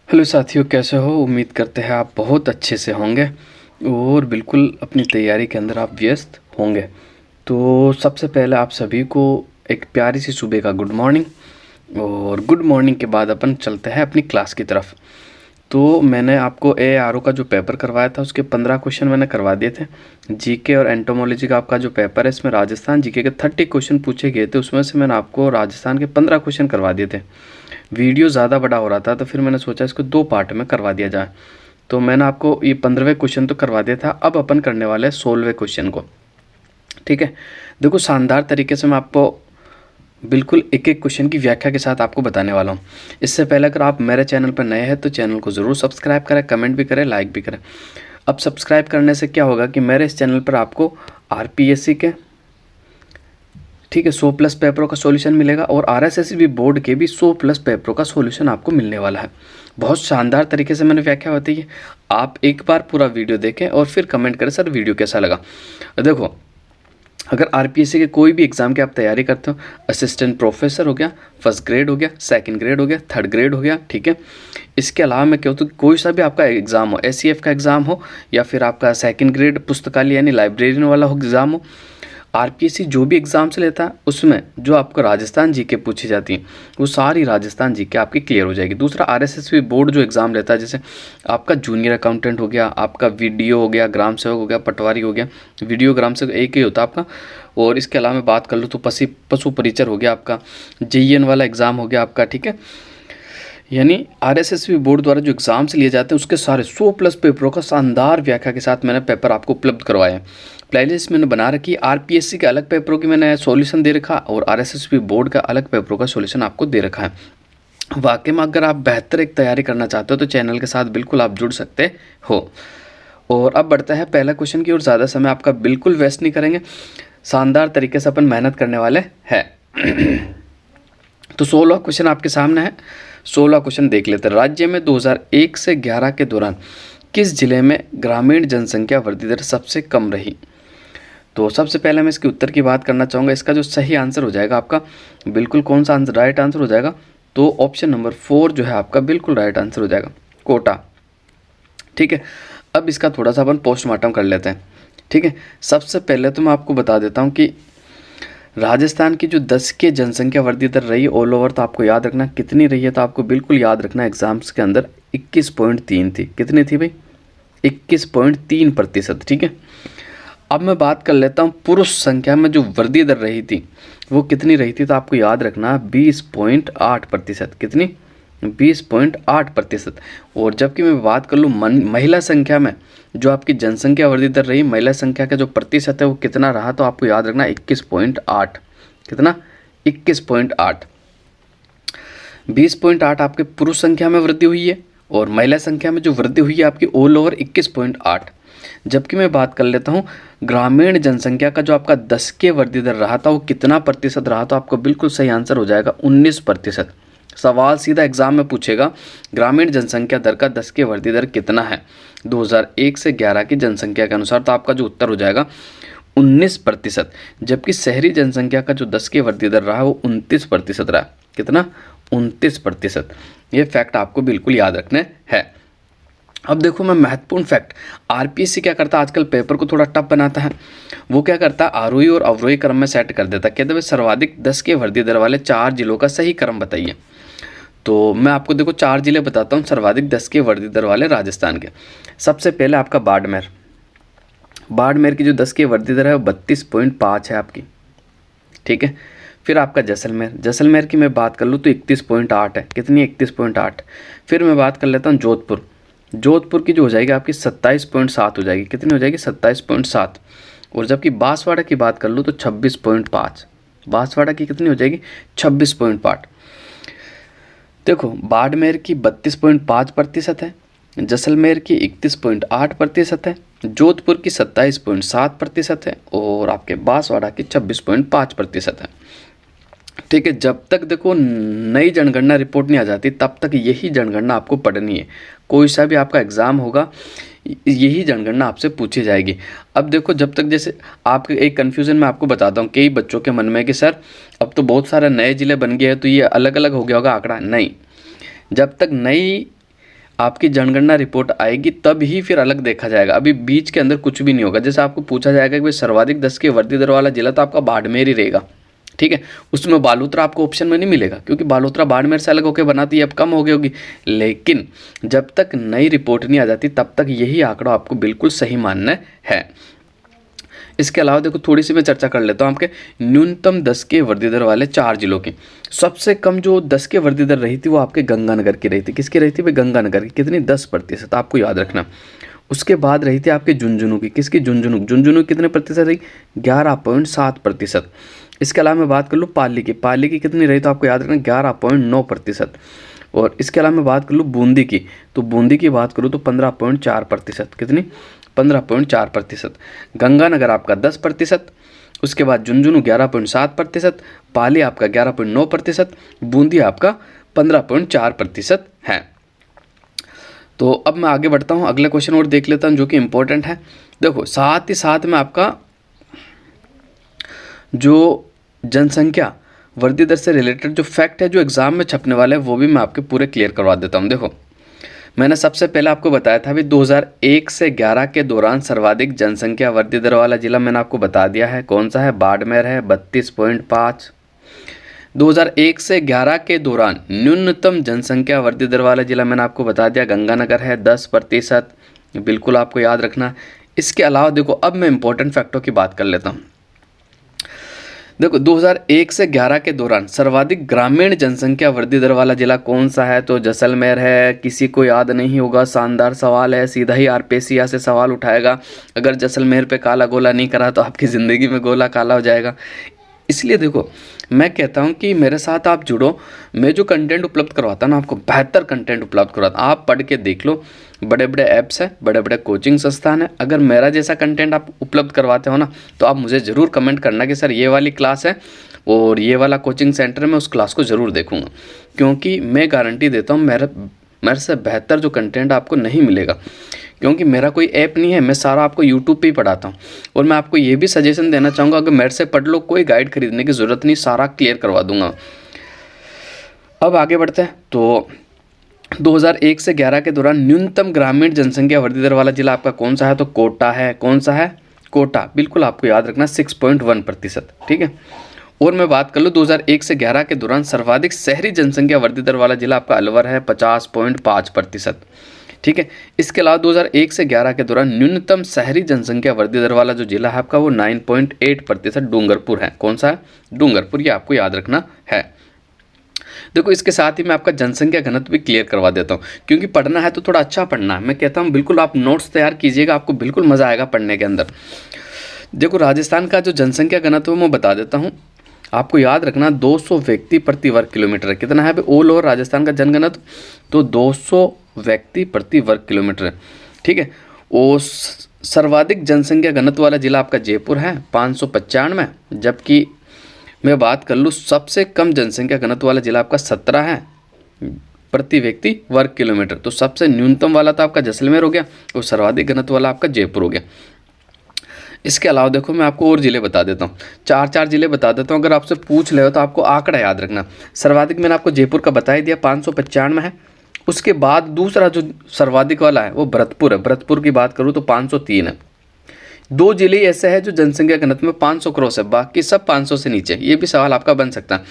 Hello साथियों, कैसे हो? उम्मीद करते हैं आप बहुत अच्छे से होंगे और बिल्कुल अपनी तैयारी के अंदर आप व्यस्त होंगे। तो सबसे पहले आप सभी को एक प्यारी सी सुबह का गुड मॉर्निंग। और गुड मॉर्निंग के बाद अपन चलते हैं अपनी क्लास की तरफ। तो मैंने आपको AARO का जो पेपर करवाया था उसके 15 क्वेश्चन मैंने करवा दिए थे। जीके और एंटोमोलॉजी का आपका जो पेपर है इसमें राजस्थान जीके के 30 क्वेश्चन पूछे गए थे, उसमें से मैंने आपको राजस्थान के 15 क्वेश्चन करवा दिए थे। वीडियो ज़्यादा बड़ा हो रहा था तो फिर मैंने सोचा इसको 2 पार्ट में करवा दिया जाए। तो मैंने आपको ये 15वें क्वेश्चन तो करवा दिया था, अब अपन करने वाले हैं 16वें क्वेश्चन को। ठीक है, देखो शानदार तरीके से मैं आपको बिल्कुल एक एक क्वेश्चन की व्याख्या के साथ आपको बताने वाला हूँ। इससे पहले अगर आप मेरे चैनल पर नए हैं तो चैनल को ज़रूर सब्सक्राइब करें, कमेंट भी करें, लाइक भी करें। अब सब्सक्राइब करने से क्या होगा कि मेरे इस चैनल पर आपको RPSC के 100+ पेपरों का सॉल्यूशन मिलेगा और RSSB बोर्ड के भी 100+ पेपरों का सॉल्यूशन आपको मिलने वाला है। बहुत शानदार तरीके से मैंने व्याख्या बताई है। आप एक बार पूरा वीडियो देखें और फिर कमेंट करें सर वीडियो कैसा लगा। देखो, अगर RPSC के कोई भी एग्ज़ाम की आप तैयारी करते हो, असिस्टेंट प्रोफेसर हो गया, फर्स्ट ग्रेड हो गया, सेकंड ग्रेड हो गया, थर्ड ग्रेड हो गया, ठीक है। इसके अलावा मैं कहूँ तो कोई सा भी आपका एग्ज़ाम हो, SCF का एग्ज़ाम हो या फिर आपका सेकंड ग्रेड पुस्तकालय यानी लाइब्रेरियन वाला हो एग्ज़ाम हो, RPSC जो भी एग्ज़ाम से लेता है उसमें जो आपको राजस्थान जीके पूछी जाती है वो सारी राजस्थान जीके आपकी क्लियर हो जाएगी। दूसरा, RSSB बोर्ड जो एग्ज़ाम लेता है, जैसे आपका जूनियर अकाउंटेंट हो गया, आपका वीडियो हो गया, ग्राम सेवक हो गया, पटवारी हो गया। वीडियो ग्राम सेवक एक ही होता है आपका। और इसके अलावा मैं बात कर लूँ तो पशु परिचर हो गया आपका, JEN वाला एग्ज़ाम हो गया आपका, ठीक है। यानी RSSB बोर्ड द्वारा जो एग्ज़ाम्स लिए जाते हैं उसके सारे 100+ पेपरों का शानदार व्याख्या के साथ मैंने पेपर आपको उपलब्ध करवाए हैं। प्लेलिस्ट मैंने बना रखी है। RPSC के अलग पेपरों की मैंने सॉल्यूशन दे रखा और RSSB बोर्ड का अलग पेपरों का सॉल्यूशन आपको दे रखा है। वाकई में अगर आप बेहतर एक तैयारी करना चाहते हो तो चैनल के साथ बिल्कुल आप जुड़ सकते हो। और अब बढ़ता है पहला क्वेश्चन की ओर। ज़्यादा समय आपका बिल्कुल वेस्ट नहीं करेंगे, शानदार तरीके से अपन मेहनत करने वाले हैं। तो 16वां क्वेश्चन आपके सामने है। 16वां क्वेश्चन देख लेते हैं। राज्य में 2001 से 11 के दौरान किस जिले में ग्रामीण जनसंख्या वृद्धि दर सबसे कम रही? तो सबसे पहले मैं इसके उत्तर की बात करना चाहूँगा। इसका जो सही आंसर हो जाएगा आपका, बिल्कुल कौन सा आंसर राइट आंसर हो जाएगा, तो ऑप्शन नंबर 4 जो है आपका बिल्कुल राइट आंसर हो जाएगा, कोटा। ठीक है, अब इसका थोड़ा सा अपन पोस्टमार्टम कर लेते हैं। ठीक है, सबसे पहले तो मैं आपको बता देता हूँ कि राजस्थान की जो 10 के जनसंख्या वृद्धि दर रही ऑल ओवर, तो आपको याद रखना कितनी रही है, तो आपको बिल्कुल याद रखना एग्जाम्स के अंदर 21.3 थी। कितनी थी भाई? 21.3%। ठीक है, अब मैं बात कर लेता हूँ पुरुष संख्या में जो वृद्धि दर रही थी वो कितनी रही थी, तो आपको याद रखना 20.8%। कितनी? 20.8%। और जबकि मैं बात कर लूँ महिला संख्या में जो आपकी जनसंख्या वृद्धि दर रही, महिला संख्या का जो प्रतिशत है वो कितना रहा, तो आपको याद रखना 21.8। कितना? 21.8। 20.8 आपके पुरुष संख्या में वृद्धि हुई है और महिला संख्या में जो वृद्धि हुई है आपकी ऑल ओवर 21.8। जबकि मैं बात कर लेता हूँ ग्रामीण जनसंख्या का जो आपका 10 के वृद्धि दर रहा था वो कितना प्रतिशत रहा, तो आपको बिल्कुल सही आंसर हो जाएगा 19%। सवाल सीधा एग्जाम में पूछेगा ग्रामीण जनसंख्या दर का 10 के वृद्धि दर कितना है 2001 से 11 की जनसंख्या के अनुसार, तो आपका जो उत्तर हो जाएगा 19%। जबकि शहरी जनसंख्या का जो 10 के वृद्धि दर रहा है वो 29% रहा। कितना? 29%। ये फैक्ट आपको बिल्कुल याद रखने हैं। अब देखो, मैं महत्वपूर्ण फैक्ट, RPSC क्या करता है आजकल पेपर को थोड़ा टफ बनाता है। वो क्या करता है आरोही और अवरोही क्रम में सेट कर देता है। कहते हैं सर्वाधिक 10 के वृद्धि दर वाले 4 जिलों का सही क्रम बताइए। तो मैं आपको देखो 4 जिले बताता हूँ सर्वाधिक 10 के वृद्धि दर वाले राजस्थान के। सबसे पहले आपका बाड़मेर। बाड़मेर की जो 10 की वृद्धि दर है वो 32.5 है आपकी। ठीक है, फिर आपका जैसलमेर। जैसलमेर की मैं बात कर लूँ तो 31.8 है। कितनी? 31.8। फिर मैं बात कर लेता हूँ जोधपुर। जोधपुर की जो हो जाएगी आपकी 27.7 हो जाएगी। कितनी हो जाएगी? 27.7। और जबकि बांसवाड़ा की बात कर लूँ तो 26.5। बांसवाड़ा की कितनी हो जाएगी? 26.5। देखो, बाड़मेर की 32.5% है, जैसलमेर की 31.8% है, जोधपुर की 27.7% है और आपके बांसवाड़ा की 26.5% है। ठीक है, जब तक देखो नई जनगणना रिपोर्ट नहीं आ जाती तब तक यही जनगणना आपको पढ़नी है। कोई सा भी आपका एग्ज़ाम होगा यही जनगणना आपसे पूछी जाएगी। अब देखो, जब तक जैसे आपके एक कन्फ्यूज़न मैं आपको बताता हूँ कई बच्चों के मन में कि सर अब तो बहुत सारे नए ज़िले बन गए हैं तो ये अलग अलग हो गया होगा आंकड़ा। नहीं, जब तक नई आपकी जनगणना रिपोर्ट आएगी तब ही फिर अलग देखा जाएगा। अभी बीच के अंदर कुछ भी नहीं होगा। जैसे आपको पूछा जाएगा कि भाई सर्वाधिक 10 की वृद्धि दर वाला जिला, तो आपका बाड़मेर ही रहेगा, ठीक है। उसमें बालोतरा आपको ऑप्शन में नहीं मिलेगा, क्योंकि बालोतरा बाड़मेर से अलग होकर बनाती है, अब कम हो गई होगी। लेकिन जब तक नई रिपोर्ट नहीं आ जाती तब तक यही आंकड़ा आपको बिल्कुल सही मानना है। इसके अलावा देखो थोड़ी सी मैं चर्चा कर लेता हूँ आपके न्यूनतम 10 के वृद्धि दर वाले 4 जिलों की। सबसे कम जो 10 के वृद्धि दर रही थी वो आपके गंगानगर की रही थी। किसकी रही थी भाई? गंगानगर की। कितनी? 10%, आपको याद रखना। उसके बाद रही थी आपके झुंझुनू की। किसकी? झुंझुनू कितने प्रतिशत रही? 11.7%। इसके अलावा मैं बात कर लूँ पाली की। पाली की कितनी रही? तो आपको याद रखना 11.9%। और इसके अलावा मैं बात कर लूँ बूंदी की, तो बूंदी की बात करूँ तो 15.4%। कितनी? 15.4%। गंगानगर आपका 10%। उसके बाद झुंझुनू 11.7%, पाली आपका 11.9%, बूंदी आपका 15.4% है। तो अब मैं आगे बढ़ता हूँ, अगले क्वेश्चन और देख लेता हूँ जो कि इम्पोर्टेंट है। देखो साथ ही साथ में आपका जो जनसंख्या वृद्धि दर से रिलेटेड जो फैक्ट है जो एग्जाम में छपने वाले हैं वो भी मैं आपके पूरे क्लियर करवा देता हूँ। देखो मैंने सबसे पहले आपको बताया था भी 2001 से 11 के दौरान सर्वाधिक जनसंख्या वृद्धि दर वाला जिला मैंने आपको बता दिया है, कौन सा है? बाड़मेर है, 32.5। 2001 से 11 के दौरान न्यूनतम जनसंख्या वृद्धि दर वाला जिला मैंने आपको बता दिया गंगानगर है, 10%, बिल्कुल आपको याद रखना। इसके अलावा देखो अब मैं इंपॉर्टेंट फैक्टों की बात कर लेता हूँ। देखो 2001 से 11 के दौरान सर्वाधिक ग्रामीण जनसंख्या वृद्धि दर वाला जिला कौन सा है? तो जैसलमेर है। किसी को याद नहीं होगा, शानदार सवाल है, सीधा ही आरपीएससी से सवाल उठाएगा। अगर जैसलमेर पे काला गोला नहीं करा तो आपकी ज़िंदगी में गोला काला हो जाएगा। इसलिए देखो मैं कहता हूँ कि मेरे साथ आप जुड़ो। मैं जो कंटेंट उपलब्ध करवाता हूँ ना, आपको बेहतर कंटेंट उपलब्ध करवाता हूँ। आप पढ़ के देख लो, बड़े बड़े ऐप्स हैं, बड़े बड़े कोचिंग संस्थान है। अगर मेरा जैसा कंटेंट आप उपलब्ध करवाते हो ना, तो आप मुझे ज़रूर कमेंट करना कि सर ये वाली क्लास है और ये वाला कोचिंग सेंटर में उस क्लास को ज़रूर देखूँगा। क्योंकि मैं गारंटी देता हूँ मेरे से बेहतर जो कंटेंट आपको नहीं मिलेगा, क्योंकि मेरा कोई ऐप नहीं है, मैं सारा आपको यूट्यूब पे ही पढ़ाता हूँ। और मैं आपको ये भी सजेशन देना चाहूँगा, अगर मेरे से पढ़ लो, कोई गाइड खरीदने की ज़रूरत नहीं, सारा क्लियर करवा दूंगा। अब आगे बढ़ते हैं। तो 2001 से 11 के दौरान न्यूनतम ग्रामीण जनसंख्या वृद्धि दर वाला जिला आपका कौन सा है? तो कोटा है। कौन सा है? कोटा, बिल्कुल आपको याद रखना, 6.1%, ठीक है। और मैं बात कर लूँ 2001 से 11 के दौरान सर्वाधिक शहरी जनसंख्या वृद्धि दर वाला जिला आपका अलवर है, 50.5%, ठीक है। इसके अलावा 2001 से 11 के दौरान न्यूनतम शहरी जनसंख्या वृद्धि दर वाला जो जिला है आपका वो 9.8% डूंगरपुर है। कौन सा है? डूंगरपुर, ये आपको याद रखना है। देखो इसके साथ ही मैं आपका जनसंख्या घनत्व भी क्लियर करवा देता हूँ, क्योंकि पढ़ना है तो थोड़ा अच्छा पढ़ना है। मैं कहता हूँ बिल्कुल आप नोट्स तैयार कीजिएगा, आपको बिल्कुल मज़ा आएगा पढ़ने के अंदर। देखो राजस्थान का जो जनसंख्या घनत्व मैं बता देता हूँ, आपको याद रखना 200 व्यक्ति प्रति वर्ग किलोमीटर है। कितना है ऑल ओवर राजस्थान का जनघनत्व? तो 200 व्यक्ति प्रति वर्ग किलोमीटर है, ठीक है। और सर्वाधिक जनसंख्या घनत्व वाला जिला आपका जयपुर है, 595। जबकि मैं बात कर लूँ सबसे कम जनसंख्या घनत्व वाला जिला आपका 17 है प्रति व्यक्ति वर्ग किलोमीटर। तो सबसे न्यूनतम वाला तो आपका जैसलमेर हो गया और सर्वाधिक घनत्व वाला आपका जयपुर हो गया। इसके अलावा देखो मैं आपको और ज़िले बता देता हूँ, चार ज़िले बता देता हूँ। अगर आपसे पूछ ले हो तो आपको आंकड़ा याद रखना। सर्वाधिक मैंने आपको जयपुर का बता ही दिया, 595 है। उसके बाद दूसरा जो सर्वाधिक वाला है वो भरतपुर है। भरतपुर की बात करूँ तो 503 है। 2 जिले ऐसे हैं जो जनसंख्या घनत्व में 500 क्रॉस है, बाकी सब 500 से नीचे। ये भी सवाल आपका बन सकता है।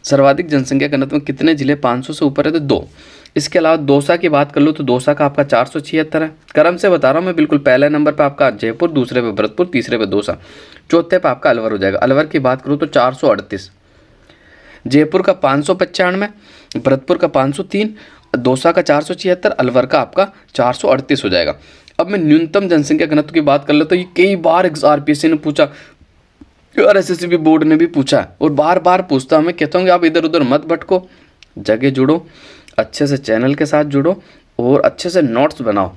सर्वाधिक जनसंख्या घनत्व में कितने जिले 500 से ऊपर है? तो 2। इसके अलावा दौसा की बात कर लो तो दौसा का आपका 476 है। क्रम से बता रहा हूँ मैं, बिल्कुल पहले नंबर पे आपका जयपुर, दूसरे पे भरतपुर, तीसरे पे दौसा, चौथे पे आपका अलवर हो जाएगा। अलवर की बात करूँ तो 438, जयपुर का 595, भरतपुर का 503, दौसा का 476, अलवर का आपका 438 हो जाएगा। अब मैं न्यूनतम जनसंख्या घनत्व की बात कर लेता हूँ। ये कई बार आरपीएससी ने पूछा और एसएससी बोर्ड ने भी पूछा और बार बार पूछता हूँ। मैं कहता हूँ कि आप इधर उधर मत भटको, जगह जुड़ो, अच्छे से चैनल के साथ जुड़ो और अच्छे से नोट्स बनाओ।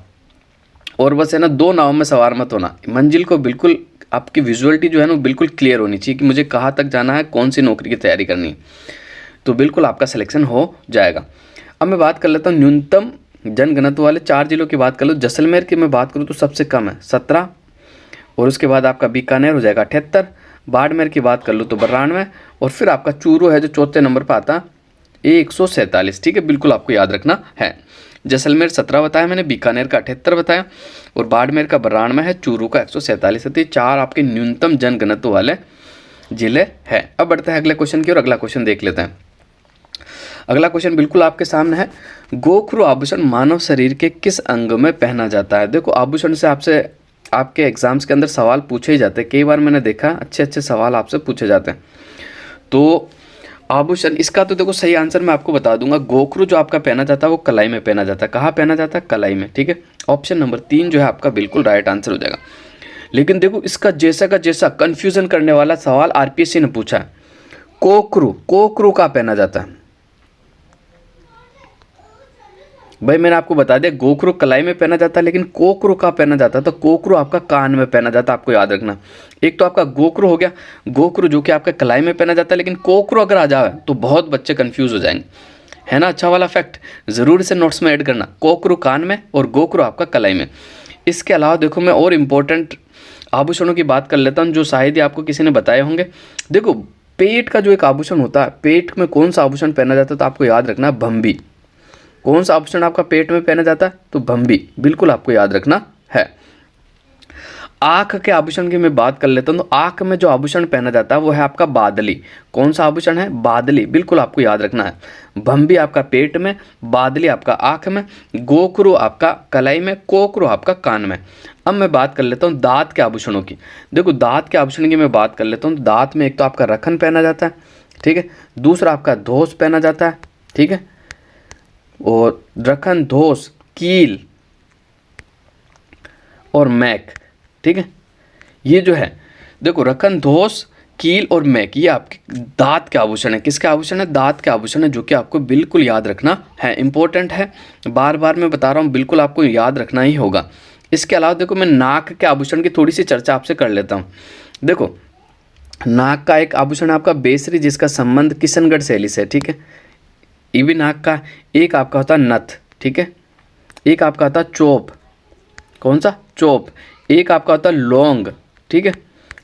और बस है ना, 2 नाव में सवार मत होना। मंजिल को बिल्कुल आपकी विजुअलिटी जो है ना बिल्कुल क्लियर होनी चाहिए कि मुझे कहाँ तक जाना है, कौन सी नौकरी की तैयारी करनी है, तो बिल्कुल आपका सिलेक्शन हो जाएगा। अब मैं बात कर लेता हूँ न्यूनतम जनघनत्व वाले 4 जिलों की बात कर लो। जैसलमेर की मैं बात करूँ तो सबसे कम है 17, और उसके बाद आपका बीकानेर हो जाएगा 78, बाड़मेर की बात कर लो तो 92, और फिर आपका चूरू है जो चौथे नंबर पर आता 147, ठीक है, बिल्कुल आपको याद रखना है। जैसलमेर 17 बताया मैंने, बीकानेर का 78 बताया और बाड़मेर का 92 है, चूरू का 147 है। तो ये 4 आपके न्यूनतम जनघनत्व वाले जिले हैं। अब बढ़ते हैं अगले क्वेश्चन की और अगला क्वेश्चन देख लेते हैं। अगला क्वेश्चन बिल्कुल आपके सामने है। गोखरू आभूषण मानव शरीर के किस अंग में पहना जाता है? देखो, आभूषण से आपसे आपके एग्जाम्स के अंदर सवाल पूछे ही जाते हैं, कई बार मैंने देखा अच्छे अच्छे सवाल आपसे पूछे जाते हैं। तो आभूषण, इसका तो देखो सही आंसर मैं आपको बता दूंगा। गोखरू जो आपका पहना जाता है वो कलाई में पहना जाता है। कहाँ पहना जाता है? कलाई में, ठीक है। ऑप्शन नंबर 3 जो है आपका बिल्कुल राइट आंसर हो जाएगा। लेकिन देखो, इसका जैसा का जैसा कंफ्यूजन करने वाला सवाल आरपीएससी ने पूछा है। कोकरू कहाँ पहना जाता है? भाई मैंने आपको बता दिया, गोखरू कलाई में पहना जाता है, लेकिन कोकरू कहाँ पहना जाता है? तो कोकरू आपका कान में पहना जाता है, आपको याद रखना। एक तो आपका गोखरू हो गया, गोखरू जो कि आपका कलाई में पहना जाता है, लेकिन कोकरू अगर आ जाए तो बहुत बच्चे कंफ्यूज हो जाएंगे, है ना। अच्छा वाला फैक्ट जरूर इसे नोट्स में ऐड करना, कोकरू कान में और गोखरू आपका कलाई में। इसके अलावा देखो, मैं और इम्पोर्टेंट आभूषणों की बात कर लेता हूँ जो शायद ही आपको किसी ने बताए होंगे। देखो, पेट का जो एक आभूषण होता है, पेट में कौन सा आभूषण पहना जाता है? तो आपको याद रखना भंबी। कौन सा आभूषण आपका पेट में पहना जाता है? तो भंबी, बिल्कुल आपको याद रखना है। आंख के आभूषण की मैं बात कर लेता हूँ, तो आंख में जो आभूषण पहना जाता है वो है आपका बादली। कौन सा आभूषण है? बादली, बिल्कुल आपको याद रखना है। भंबी आपका पेट में, बादली आपका आंख में, गोखरू आपका कलाई में, कोकरू आपका कान में। अब मैं बात कर लेता हूँ दांत के आभूषणों की। देखो, दांत के आभूषण की मैं बात कर लेता हूँ। दांत में एक तो आपका रखन पहना जाता है, ठीक है। दूसरा आपका धोस पहना जाता है, ठीक है। और रखन, धोस, कील और मैक, ठीक है। ये जो है, देखो, रखन, धोस, कील और मैक, ये आपके दांत के आभूषण है। किसके आभूषण है? दांत के आभूषण है, जो कि आपको बिल्कुल याद रखना है। इंपॉर्टेंट है, बार बार मैं बता रहा हूँ, बिल्कुल आपको याद रखना ही होगा। इसके अलावा देखो, मैं नाक के आभूषण की थोड़ी सी चर्चा आपसे कर लेता हूँ। देखो, नाक का एक आभूषण है आपका बेसरी, जिसका संबंध किशनगढ़ शैली से है, ठीक है। ये भी नाक का। एक आपका होता है नथ, ठीक है। एक आपका होता है चोप। कौन सा? चोप। एक आपका होता है लौंग, ठीक है।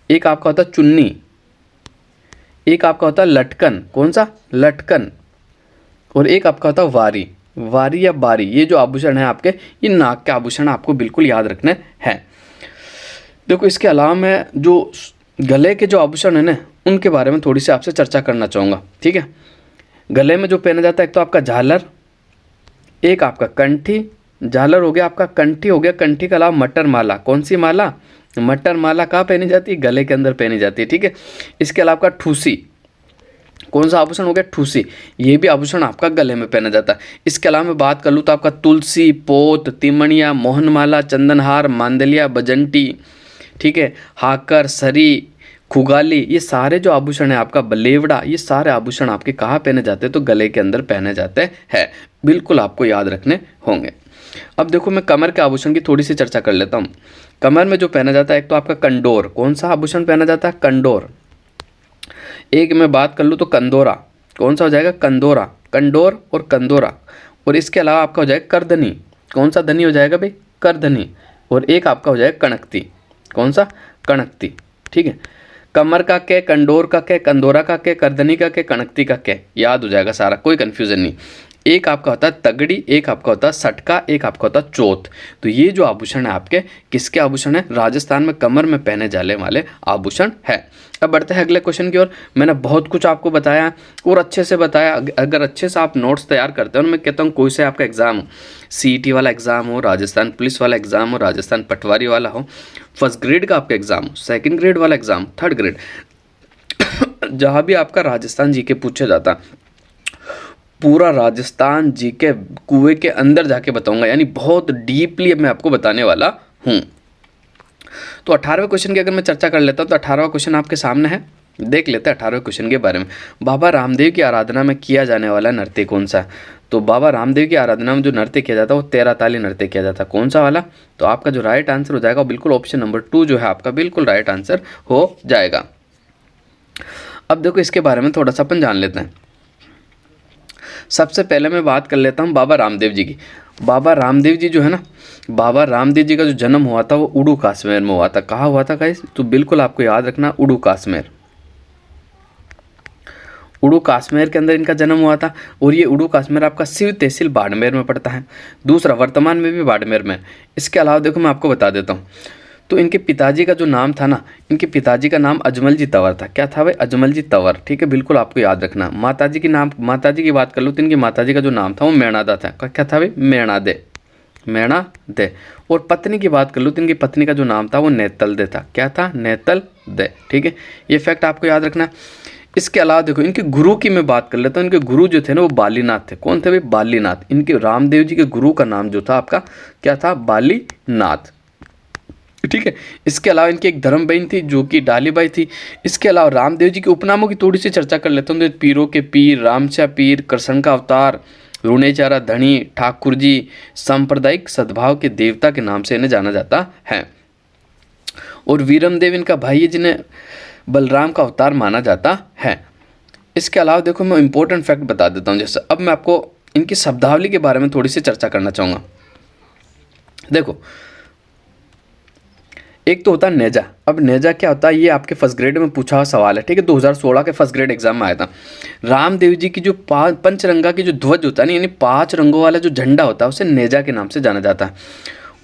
एक आपका होता है चुन्नी। एक आपका होता है लटकन। कौन सा? लटकन। और एक आपका होता है वारी। वारी या बारी, ये जो आभूषण है आपके, ये नाक के आभूषण आपको बिल्कुल याद रखने हैं। देखो, इसके अलावा मैं जो गले के जो आभूषण है ना, उनके बारे में थोड़ी सी आपसे चर्चा करना चाहूँगा, ठीक है। गले में जो पहना जाता है, एक तो आपका झालर, एक आपका कंठी। झालर हो गया आपका, कंठी हो गया। कंठी के अलावा मटर माला। कौन सी माला? मटर माला। कहाँ पहनी जाती है? गले के अंदर पहनी जाती है, ठीक है। इसके अलावा आपका ठूसी। कौन सा आभूषण हो गया? ठूसी। ये भी आभूषण आपका गले में पहना जाता है। इसके अलावा मैं बात कर लूँ तो आपका तुलसी, पोत, तिमणिया, मोहनमाला, चंदनहार, मांदलिया, बजंटी, ठीक है, हाकर, सरी, खुगाली, ये सारे जो आभूषण है आपका, बलेवड़ा, ये सारे आभूषण आपके कहाँ पहने जाते हैं? तो गले के अंदर पहने जाते हैं, बिल्कुल आपको याद रखने होंगे। अब देखो, मैं कमर के आभूषण की थोड़ी सी चर्चा कर लेता हूँ। कमर में जो पहना जाता है, एक तो आपका कंडोर। कौन सा आभूषण पहना जाता है? कंडोर। एक मैं बात कर लूँ तो कंदोरा। कौन सा हो जाएगा? कंदोरा। कंडोर और कंदोरा। और इसके अलावा आपका हो जाएगा करधनी। कौन सा धनी हो जाएगा भाई? करधनी। और एक आपका हो जाएगा कणकती। कौन सा? कणकती, ठीक है। कमर का के, कंडोर का के, कंदोरा का के, करधनी का के, कणकती का के, याद हो जाएगा सारा, कोई कंफ्यूजन नहीं। एक आपका होता है तगड़ी, एक आपका होता है सटका, एक आपका होता है चौथ। तो ये जो आभूषण है आपके, किसके आभूषण है? राजस्थान में कमर में पहने जाने वाले आभूषण है। अब बढ़ते हैं अगले क्वेश्चन की ओर। मैंने बहुत कुछ आपको बताया और अच्छे से बताया। अगर अच्छे से आप नोट्स तैयार करते हो, मैं कहता हूँ कोई से आपका एग्जाम हो, सीईटी वाला एग्जाम हो, राजस्थान पुलिस वाला एग्जाम हो, राजस्थान पटवारी वाला हो, फर्स्ट ग्रेड का आपका एग्जाम हो, सेकेंड ग्रेड वाला एग्जाम, थर्ड ग्रेड, जहाँ भी आपका राजस्थान जीके पूछा जाता, पूरा राजस्थान जीके कुएं के अंदर जाके बताऊंगा, यानी बहुत डीपली मैं आपको बताने वाला हूँ। तो 18वें क्वेश्चन की अगर मैं चर्चा कर लेता हूँ, तो 18वां क्वेश्चन आपके सामने है, देख लेते हैं 18वें क्वेश्चन के बारे में। बाबा रामदेव की आराधना में किया जाने वाला नृत्य कौन सा है? तो बाबा रामदेव की आराधना में जो नृत्य किया जाता है वो 13 ताली नृत्य किया जाता है। कौन सा वाला? तो आपका जो राइट आंसर हो जाएगा बिल्कुल ऑप्शन नंबर 2 जो है आपका बिल्कुल राइट आंसर हो जाएगा। अब देखो, इसके बारे में थोड़ा सा अपन जान लेते हैं। सबसे पहले मैं बात कर लेता हूँ बाबा रामदेव जी की। बाबा रामदेव जी जो है ना, बाबा रामदेव जी का जो जन्म हुआ था वो उड़ू काश्मीर में हुआ था। कहाँ हुआ था गाइस? तो बिल्कुल आपको याद रखना, उड़ू काश्मीर। उड़ू काश्मीर के अंदर इनका जन्म हुआ था और ये उड़ू काश्मीर आपका शिव तहसील बाड़मेर में पड़ता है। दूसरा, वर्तमान में भी बाड़मेर में। इसके अलावा देखो मैं आपको बता देता हूँ, तो इनके पिताजी का जो नाम था ना, इनके पिताजी का नाम अजमल जी तंवर था। क्या था भाई? अजमल जी तंवर। ठीक है, बिल्कुल आपको याद रखना। माताजी की बात कर लो तो इनकी माताजी का जो नाम था वो मेणादा था। क्या था भाई? मेणा दे। और पत्नी की बात कर लो तो इनकी पत्नी का जो नाम था वो नेतल दे था। क्या था? नेतल दे। ठीक है, ये फैक्ट आपको याद रखना। इसके अलावा देखो इनके गुरु की मैं बात कर लेता हूँ। इनके गुरु जो थे ना वो बालीनाथ थे। कौन थे भाई? बालीनाथ। इनके रामदेव जी के गुरु का नाम जो था आपका क्या था? बालीनाथ। ठीक है, इसके अलावा इनकी एक धर्म बहन थी जो कि डालीबाई थी। इसके अलावा रामदेव जी के उपनामों की थोड़ी सी चर्चा कर लेता हूँ। तो पीरों के पीर, रामचा पीर, कृष्ण का अवतार, रुणेचारा धनी, ठाकुर जी, सांप्रदायिक सद्भाव के देवता के नाम से इन्हें जाना जाता है। और वीरमदेव इनका भाई है जिन्हें बलराम का अवतार माना जाता है। इसके अलावा देखो मैं इंपॉर्टेंट फैक्ट बता देता हूँ। जैसे अब मैं आपको इनकी शब्दावली के बारे में थोड़ी सी चर्चा करना चाहूँगा। देखो, एक तो होता है नेजा। अब नेजा क्या होता है, ये आपके फर्स्ट ग्रेड में पूछा हुआ सवाल है। ठीक है, 2016 के फर्स्ट ग्रेड एग्जाम में आया था। रामदेव जी की जो पंचरंगा की जो ध्वज होता है ना, यानी 5 रंगों वाला जो झंडा होता है, उसे नेजा के नाम से जाना जाता है।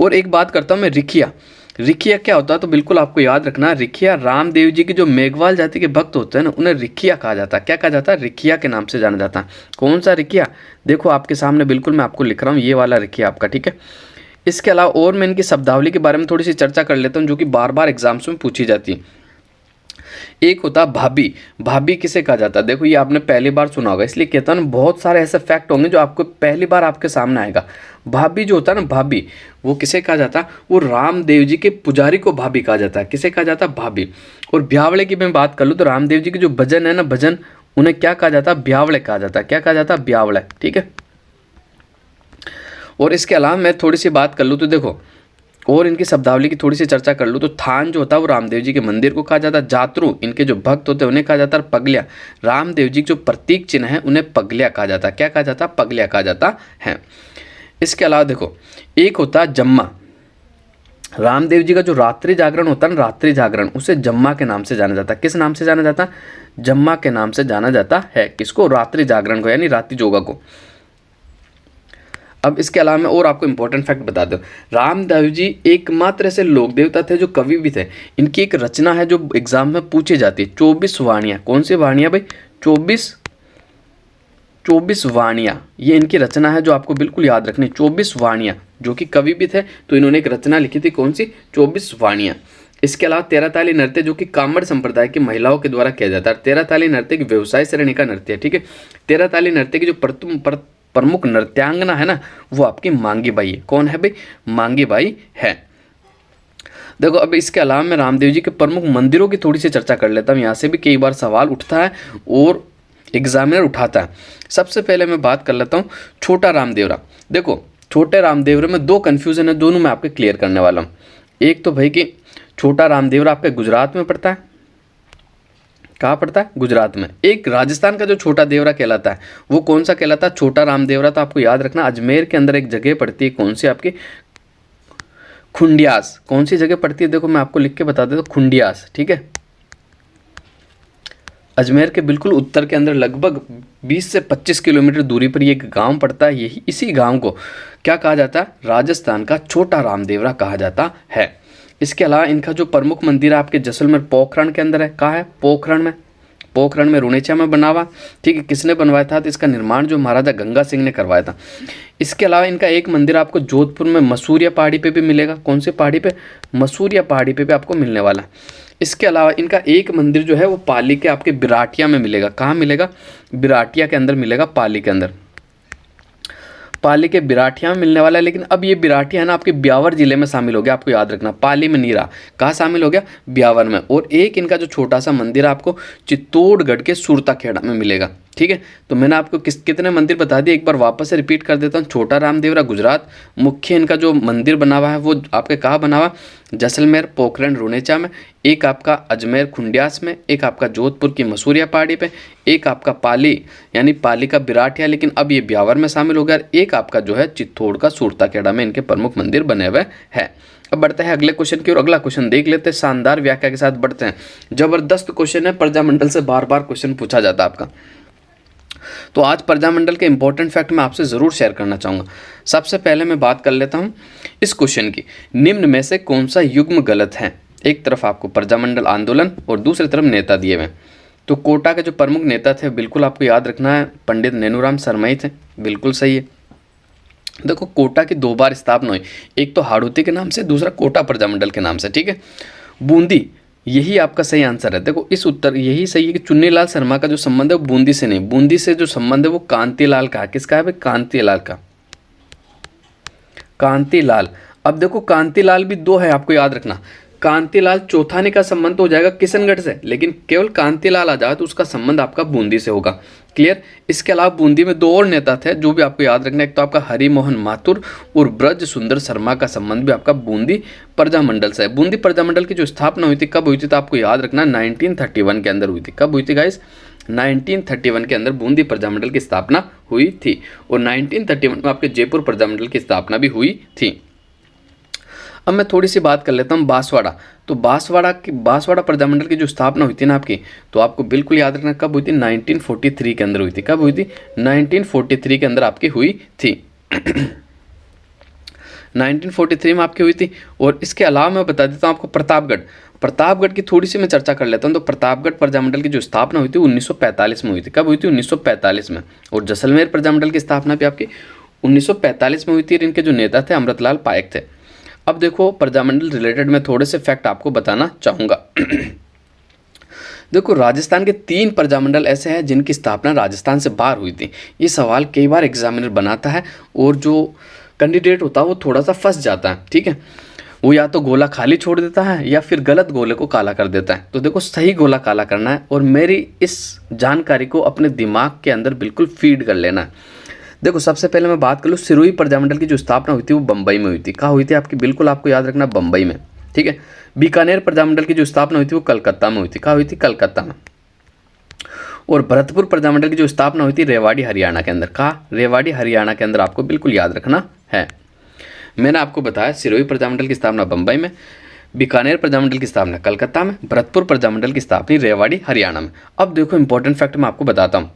और एक बात करता हूँ मैं, रिखिया क्या होता है, तो बिल्कुल आपको याद रखना, रिखिया रामदेव जी की जो मेघवाल जाति के भक्त होते हैं ना, उन्हें रिखिया कहा जाता है। क्या कहा जाता है? रिखिया के नाम से जाना जाता है। कौन सा रिखिया? देखो आपके सामने बिल्कुल मैं आपको लिख रहा हूँ, ये वाला रिखिया आपका। ठीक है, इसके अलावा और मैं इनकी शब्दावली के बारे में थोड़ी सी चर्चा कर लेता हूँ जो कि बार बार एग्जाम्स में पूछी जाती है। एक होता है भाभी। भाभी किसे कहा जाता है? देखो ये आपने पहली बार सुना होगा, इसलिए कहता हूँ बहुत सारे ऐसे फैक्ट होंगे जो आपको पहली बार आपके सामने आएगा। भाभी जो होता है ना, भाभी, वो किसे कहा जाता है? वो रामदेव जी के पुजारी को भाभी कहा जाता है। किसे कहा जाता है? भाभी। और ब्यावड़े की मैं बात कर लूँ तो रामदेव जी के जो भजन है ना, भजन, उन्हें क्या कहा जाता है? ब्यावड़े कहा जाता है। क्या कहा जाता है? ब्यावड़े। ठीक है, और इसके अलावा मैं थोड़ी सी बात कर लूँ तो देखो, और इनकी शब्दावली की थोड़ी सी चर्चा कर लूँ तो थान जो होता है वो रामदेव जी के मंदिर को कहा जाता है। जातरू, इनके जो भक्त होते हैं उन्हें कहा जाता है। पगलिया, रामदेव जी जो प्रतीक चिन्ह है उन्हें पगलिया कहा जाता है। क्या कहा जाता है? पगलिया कहा जाता है। इसके अलावा देखो, एक होता है जम्मा। रामदेव जी का जो रात्रि जागरण होता है ना, रात्रि जागरण, उसे जम्मा के नाम से जाना जाता है। किस नाम से जाना जाता है? जम्मा के नाम से जाना जाता है। किसको? रात्रि जागरण को, यानी रात्रि जोगा को। अब इसके अलावा मैं और आपको इंपॉर्टेंट फैक्ट बता दूं, रामदेव जी एकमात्र ऐसे लोक देवता थे जो कवि भी थे। इनकी एक रचना है जो एग्जाम में पूछी जाती है, 24 वाणियाँ। कौन सी वाणियाँ भाई? 24 वाणियाँ, ये इनकी रचना है जो आपको बिल्कुल याद रखनी। 24 वाणियाँ, जो कि कवि भी थे, तो इन्होंने एक रचना लिखी थी। कौन सी? 24 वाणियाँ। इसके अलावा 13 ताली नृत्य जो कि कामड़ संप्रदाय की महिलाओं के द्वारा किया जाता है। 13 ताली नृत्य एक व्यवसाय श्रेणी का नृत्य है। ठीक है, 13 ताली नृत्य की जो प्रमुख नृत्यांगना है ना, वो आपकी मांगी बाई है। कौन है भाई? मांगी बाई है। देखो अब इसके अलावा मैं रामदेव जी के प्रमुख मंदिरों की थोड़ी सी चर्चा कर लेता हूँ। यहाँ से भी कई बार सवाल उठता है और एग्जामिनर उठाता है। सबसे पहले मैं बात कर लेता हूँ छोटा रामदेवरा। देखो छोटे रामदेवरा में 2 कन्फ्यूजन है, दोनों मैं आपके क्लियर करने वाला हूँ। एक तो भाई कि छोटा रामदेवरा आपके गुजरात में पड़ता है। कहाँ पड़ता है? गुजरात में। एक राजस्थान का जो छोटा देवरा कहलाता है, वो कौन सा कहलाता है? छोटा रामदेवरा। तो आपको याद रखना, अजमेर के अंदर एक जगह पड़ती है। कौन सी? आपकी खुंडियास। कौन सी जगह पड़ती है? देखो मैं आपको लिख के बता देता हूँ, खुंडियास। ठीक है, अजमेर के बिल्कुल उत्तर के अंदर लगभग 20 से 25 किलोमीटर दूरी पर ये एक गांव पड़ता है। यही इसी गांव को क्या कहा जाता है? राजस्थान का छोटा रामदेवरा कहा जाता है। इसके अलावा इनका जो प्रमुख मंदिर है आपके जैसलमेर पोखरण के अंदर है। कहाँ है? पोखरण में रुणेचा में बना हुआ। ठीक है, किसने बनवाया था? तो इसका निर्माण जो महाराजा गंगा सिंह ने करवाया था। इसके अलावा इनका एक मंदिर आपको जोधपुर में मसूरिया पहाड़ी पे भी मिलेगा। कौन सी पहाड़ी पे? मसूरिया पहाड़ी पे भी आपको मिलने वाला है। इसके अलावा इनका एक मंदिर जो है वो पाली के आपके बिराटिया में मिलेगा। कहाँ मिलेगा? बिराटिया के अंदर मिलेगा, पाली के अंदर। पाली के बिराटिया में मिलने वाला है। लेकिन अब ये बिराटिया है ना आपके ब्यावर जिले में शामिल हो गया। आपको याद रखना, पाली में नहीं रहा। कहाँ शामिल हो गया? ब्यावर में। और एक इनका जो छोटा सा मंदिर आपको चित्तौड़गढ़ के सुरताखेड़ा में मिलेगा। ठीक है, तो मैंने आपको कितने मंदिर बता दिए, एक बार वापस से रिपीट कर देता हूँ। छोटा रामदेवरा गुजरात, मुख्य इनका जो मंदिर बना हुआ है वो आपके कहाँ बना हुआ? जैसलमेर पोखरण रुणेचा में। एक आपका अजमेर खुंडियास में, एक आपका जोधपुर की मसूरिया पहाड़ी पे, एक आपका पाली यानी पाली का बिराटिया, लेकिन अब ये ब्यावर में शामिल हो गया। एक आपका जो है चित्तौड़ का सुरताखेड़ा में इनके प्रमुख मंदिर बने हुए हैं। अब बढ़ते हैं अगले क्वेश्चन की ओर। अगला क्वेश्चन देख लेते हैं, शानदार व्याख्या के साथ बढ़ते हैं। जबरदस्त क्वेश्चन है, प्रजामंडल से बार बार क्वेश्चन पूछा जाता है आपका। तो आज प्रजामंडल के इंपॉर्टेंट फैक्ट मैं आपसे ज़रूर शेयर करना चाहूँगा। सबसे पहले मैं बात कर लेता हूँ इस क्वेश्चन की, निम्न में से कौन सा युग्म गलत है। एक तरफ आपको प्रजामंडल आंदोलन और दूसरी तरफ नेता दिए हुए। तो कोटा के जो प्रमुख नेता थे बिल्कुल आपको याद रखना है, पंडित नेनूराम शर्मा ही थे, बिल्कुल सही है। देखो कोटा की 2 बार स्थापना हुई, एक तो हाड़ौती के नाम से, दूसरा कोटा प्रजामंडल के नाम से, ठीक है। बूंदी, यही आपका सही आंसर है। देखो इस उत्तर यही सही है कि चुन्नीलाल शर्मा का जो संबंध है वो बूंदी से नहीं, बूंदी से जो संबंध है वो कांतिलाल का है। किसका है भाई? कांतिलाल का, कांतिलाल। अब देखो कांतिलाल भी 2 है, आपको याद रखना। कांतिलाल चौथानी का संबंध तो हो जाएगा किशनगढ़ से, लेकिन केवल कांतिलाल आ जाए तो उसका संबंध आपका बूंदी से होगा। क्लियर? इसके अलावा बूंदी में 2 और नेता थे जो भी आपको याद रखना है। एक तो आपका हरिमोहन माथुर और ब्रज सुंदर शर्मा का संबंध भी आपका बूंदी प्रजामंडल से है। बूंदी प्रजामंडल की जो स्थापना हुई थी कब हुई थी? तो आपको याद रखना 1931 के अंदर हुई थी। कब हुई थी गाइस? 1931 के अंदर बूंदी प्रजामंडल की स्थापना हुई थी और 1931 में आपके जयपुर प्रजामंडल की स्थापना भी हुई थी। अब मैं थोड़ी सी बात कर लेता हूँ बांसवाड़ा। तो बांसवाड़ा प्रजामंडल की जो स्थापना हुई थी ना आपकी, तो आपको बिल्कुल याद रखना कब हुई थी? 1943 के अंदर हुई थी। कब हुई थी? 1943 के अंदर आपकी हुई थी। 1943 में आपकी हुई थी। और इसके अलावा मैं बता देता हूँ आपको प्रतापगढ़ की थोड़ी सी मैं चर्चा कर लेता हूँ। तो प्रतापगढ़ प्रजामंडल की जो स्थापना हुई थी 1945 में हुई थी। कब हुई थी? 1945 में। और जैसलमेर प्रजामंडल की स्थापना भी आपकी 1945 में हुई थी और इनके जो नेता थे अमृतलाल पायक थे। अब देखो प्रजामंडल रिलेटेड मैं थोड़े से फैक्ट आपको बताना चाहूँगा। देखो राजस्थान के 3 प्रजामंडल ऐसे हैं जिनकी स्थापना राजस्थान से बाहर हुई थी। ये सवाल कई बार एग्जामिनर बनाता है और जो कैंडिडेट होता है वो थोड़ा सा फंस जाता है, ठीक है। वो या तो गोला खाली छोड़ देता है या फिर गलत गोले को काला कर देता है। तो देखो सही गोला काला करना है और मेरी इस जानकारी को अपने दिमाग के अंदर बिल्कुल फीड कर लेना है। देखो सबसे पहले मैं बात कर लूँ, सिरोही प्रजामंडल की जो स्थापना हुई थी वो बम्बई में हुई थी। कहाँ हुई थी आपकी? बिल्कुल आपको याद रखना बम्बई में, ठीक है। बीकानेर प्रजामंडल की जो स्थापना हुई थी वो कलकत्ता में हुई थी। कहाँ हुई थी? कलकत्ता में। और भरतपुर प्रजामंडल की जो स्थापना हुई थी रेवाड़ी हरियाणा के अंदर। कहाँ? रेवाड़ी हरियाणा के अंदर आपको बिल्कुल याद रखना है। मैंने आपको बताया सिरोही प्रजामंडल की स्थापना बम्बई में, बीकानेर प्रजामंडल की स्थापना कलकत्ता में, भरतपुर प्रजामंडल की स्थापना रेवाड़ी हरियाणा में। अब देखो इंपॉर्टेंट फैक्ट मैं आपको बताता हूँ।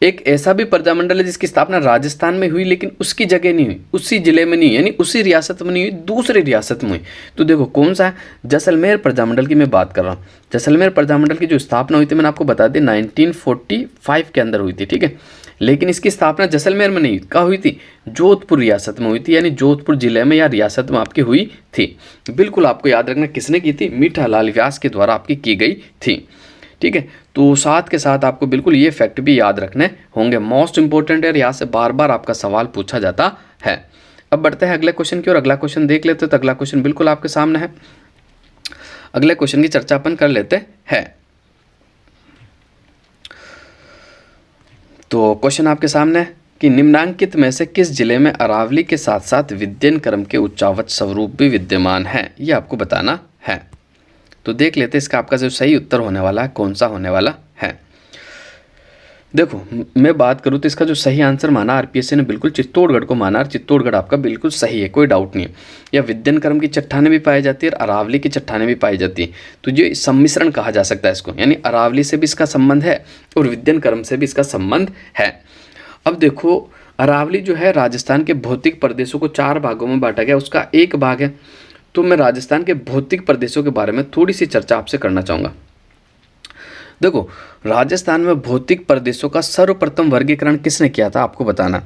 एक ऐसा भी प्रजामंडल है जिसकी स्थापना राजस्थान में हुई लेकिन उसकी जगह नहीं हुई, उसी जिले में नहीं, यानी उसी रियासत में नहीं हुई, दूसरी रियासत में हुई। तो देखो कौन सा है? जैसलमेर प्रजामंडल की मैं बात कर रहा हूँ। जैसलमेर प्रजामंडल की जो स्थापना हुई थी मैंने आपको बता दी 1945 के अंदर हुई थी, ठीक है। लेकिन इसकी स्थापना जैसलमेर में नहीं, कहाँ हुई थी? जोधपुर रियासत में हुई थी, यानी जोधपुर जिले में या रियासत में आपकी हुई थी। बिल्कुल आपको याद रखना किसने की थी? मीठालाल व्यास के द्वारा आपकी की गई थी, ठीक है। तो साथ के साथ आपको बिल्कुल ये फैक्ट भी याद रखने होंगे, मोस्ट इंपॉर्टेंट है, यहाँ से बार बार आपका सवाल पूछा जाता है। अब बढ़ते हैं अगले क्वेश्चन की और अगला क्वेश्चन देख लेते हैं। तो अगला क्वेश्चन बिल्कुल आपके सामने है, अगले क्वेश्चन की चर्चा अपन कर लेते हैं। तो क्वेश्चन आपके सामने है कि निम्नांकित में से किस जिले में अरावली के साथ साथ विद्यन क्रम के उच्चावच स्वरूप भी विद्यमान है, ये आपको बताना है। तो देख लेते हैं इसका आपका जो सही उत्तर होने वाला है कौन सा होने वाला है। देखो मैं बात करूँ तो इसका जो सही आंसर माना आरपीएससी ने बिल्कुल चित्तौड़गढ़ को माना, और चित्तौड़गढ़ आपका बिल्कुल सही है, कोई डाउट नहीं है। या विद्यन क्रम की चट्टानें भी पाई जाती है और अरावली की चट्टानें भी पाई जाती है। तो ये सम्मिश्रण कहा जा सकता है इसको, यानी अरावली से भी इसका संबंध है और विद्यन क्रम से भी इसका संबंध है। अब देखो अरावली जो है राजस्थान के भौतिक प्रदेशों को 4 भागों में बांटा गया, उसका एक भाग है। तो मैं राजस्थान के भौतिक प्रदेशों के बारे में थोड़ी सी चर्चा आपसे करना चाहूँगा। देखो राजस्थान में भौतिक प्रदेशों का सर्वप्रथम वर्गीकरण किसने किया था आपको बताना।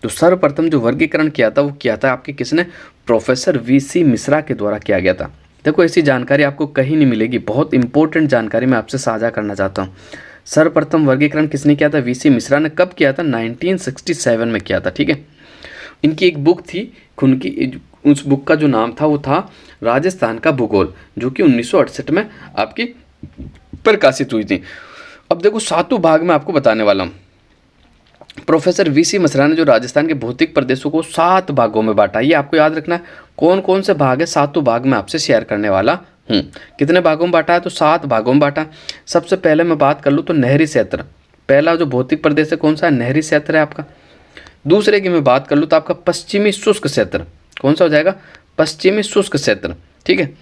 तो सर्वप्रथम जो वर्गीकरण किया था वो किया था आपके किसने? प्रोफेसर वीसी मिश्रा के द्वारा किया गया था। देखो ऐसी जानकारी आपको कहीं नहीं मिलेगी, बहुत इंपॉर्टेंट जानकारी मैं आपसे साझा करना चाहता हूँ। सर्वप्रथम वर्गीकरण किसने किया था? वीसी मिश्रा ने। कब किया था? 1967 में किया था, ठीक है। इनकी एक बुक थी उनकी, उस बुक का जो नाम था वो था राजस्थान का भूगोल, जो कि 1968 में आपकी प्रकाशित हुई थी। अब देखो 7 भाग में आपको बताने वाला हूँ। प्रोफेसर वीसी मिश्रा ने जो राजस्थान के भौतिक प्रदेशों को 7 भागों में बांटा, ये आपको याद रखना है। कौन कौन से भाग है? 7 भाग में आपसे शेयर करने वाला हूँ। कितने भागों में बांटा है? तो 7 भागों में बांटा। सबसे पहले मैं बात कर लूँ तो नहरी क्षेत्र, पहला जो भौतिक प्रदेश है कौन सा है? नहरी क्षेत्र है आपका। दूसरे की मैं बात कर लूँ तो आपका पश्चिमी शुष्क क्षेत्र, कौन सा हो जाएगा? पश्चिमी शुष्क क्षेत्र, ठीक है।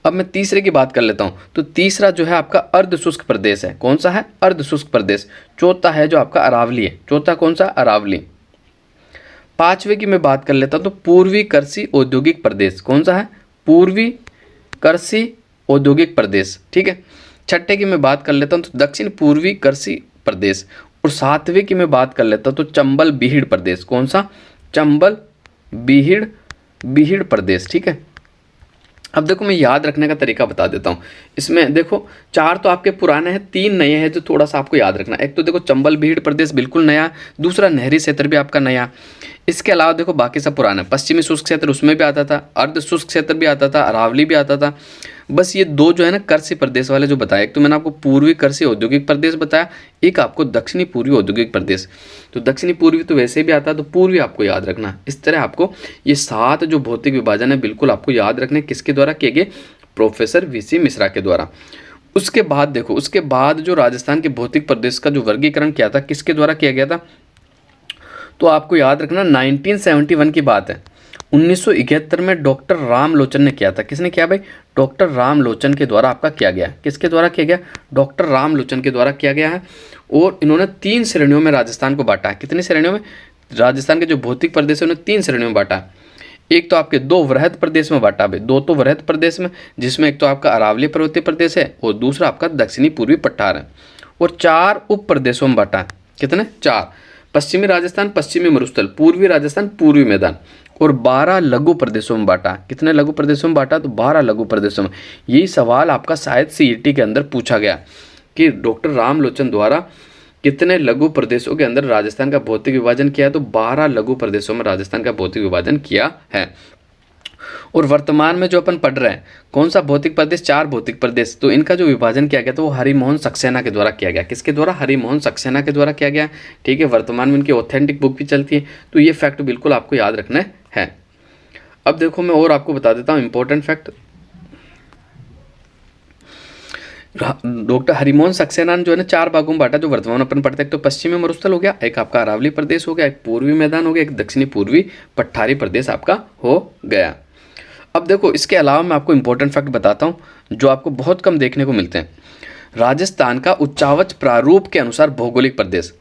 अब मैं तीसरे की बात कर लेता हूँ, तो तीसरा जो है आपका अर्ध शुष्क प्रदेश है। कौन सा है? अर्ध शुष्क प्रदेश। चौथा है जो आपका अरावली है। चौथा कौन सा? अरावली। पांचवे की मैं बात कर लेता हूँ, तो पूर्वी कृषि औद्योगिक प्रदेश। कौन सा है? पूर्वी कृषि औद्योगिक प्रदेश। ठीक है। छठे की मैं बात कर लेता हूँ, तो दक्षिण पूर्वी कृषि प्रदेश। और सातवें की मैं बात कर लेता हूँ, तो चंबल बीहिड़ प्रदेश। कौन सा? चंबल बीहिड़ प्रदेश। ठीक है। अब देखो मैं याद रखने का तरीका बता देता हूँ। इसमें देखो 4 तो आपके पुराने हैं, 3 नए हैं जो थोड़ा सा आपको याद रखना। एक तो देखो चंबल बीहिड़ प्रदेश बिल्कुल नया, दूसरा नहरी क्षेत्र भी आपका नया। इसके अलावा देखो बाकी सब पुराना है। पश्चिमी शुष्क क्षेत्र उसमें भी आता था, अर्ध शुष्क क्षेत्र भी आता था, अरावली भी आता था। बस ये 2 जो है ना कृषि प्रदेश वाले जो बताया, एक तो मैंने आपको पूर्वी कृषि औद्योगिक प्रदेश बताया, एक आपको दक्षिणी पूर्वी औद्योगिक प्रदेश। तो दक्षिणी पूर्वी तो वैसे भी आता है, तो पूर्वी आपको याद रखना। इस तरह आपको ये 7 जो भौतिक विभाजन है बिल्कुल आपको याद रखने। किसके द्वारा किए गए? प्रोफेसर वीसी मिश्रा के द्वारा। उसके बाद देखो, उसके बाद जो राजस्थान के भौतिक प्रदेश का जो वर्गीकरण किया था, किसके द्वारा किया गया था? तो आपको याद रखना 1971 की बात है। 1971 में डॉक्टर रामलोचन ने किया था। किसने किया भाई? डॉक्टर रामलोचन के द्वारा आपका किया गया। किसके द्वारा किया गया? डॉक्टर रामलोचन के द्वारा किया गया है। और इन्होंने 3 श्रेणियों में राजस्थान को बांटा है। कितनी श्रेणियों में? राजस्थान के जो भौतिक प्रदेश है उन्हें 3 श्रेणियों में बांटा है। एक तो आपके 2 वृहद प्रदेश में बांटा भाई, 2 तो वृहद प्रदेश में, जिसमें एक तो आपका अरावली पर्वतीय प्रदेश है और दूसरा आपका दक्षिणी पूर्वी पठार है। और 4 उप प्रदेशों में बांटा है। कितने? 4। पश्चिमी राजस्थान, पश्चिमी मरुस्थल, पूर्वी राजस्थान, पूर्वी मैदान। और 12 लघु प्रदेशों में बांटा। कितने लघु प्रदेशों में बांटा? तो 12 लघु प्रदेशों में। यही सवाल आपका शायद सीईटी के अंदर पूछा गया कि डॉक्टर रामलोचन द्वारा कितने लघु प्रदेशों के अंदर राजस्थान का भौतिक विभाजन किया है? तो 12 लघु प्रदेशों में राजस्थान का भौतिक विभाजन किया है। और वर्तमान में जो अपन पढ़ रहे हैं, कौन सा भौतिक प्रदेश? 4 भौतिक प्रदेश। तो इनका जो विभाजन किया गया था वो हरिमोहन सक्सेना के द्वारा किया गया। किसके द्वारा? हरिमोहन सक्सेना के द्वारा किया गया। ठीक है। वर्तमान में इनकी ऑथेंटिक बुक भी चलती है। तो ये फैक्ट बिल्कुल आपको याद रखना है। अब देखो मैं और आपको बता देता हूँ important fact. Doctor Harimohan Saxena ने जो है ना 4 भागों में बांटा, जो वर्तमान अपन पढ़ते हैं। एक तो पश्चिमी मरुस्थल हो गया, एक आपका अरावली प्रदेश हो गया, एक पूर्वी मैदान हो गया, एक दक्षिणी पूर्वी पठारी प्रदेश आपका हो गया। अब देखो इसके अलावा मैं आपको इंपॉर्टेंट फैक्ट बताता हूँ जो आपको बहुत कम देखने को मिलते हैं। राजस्थान का उच्चावच प्रारूप के अनुसार भौगोलिक प्रदेश,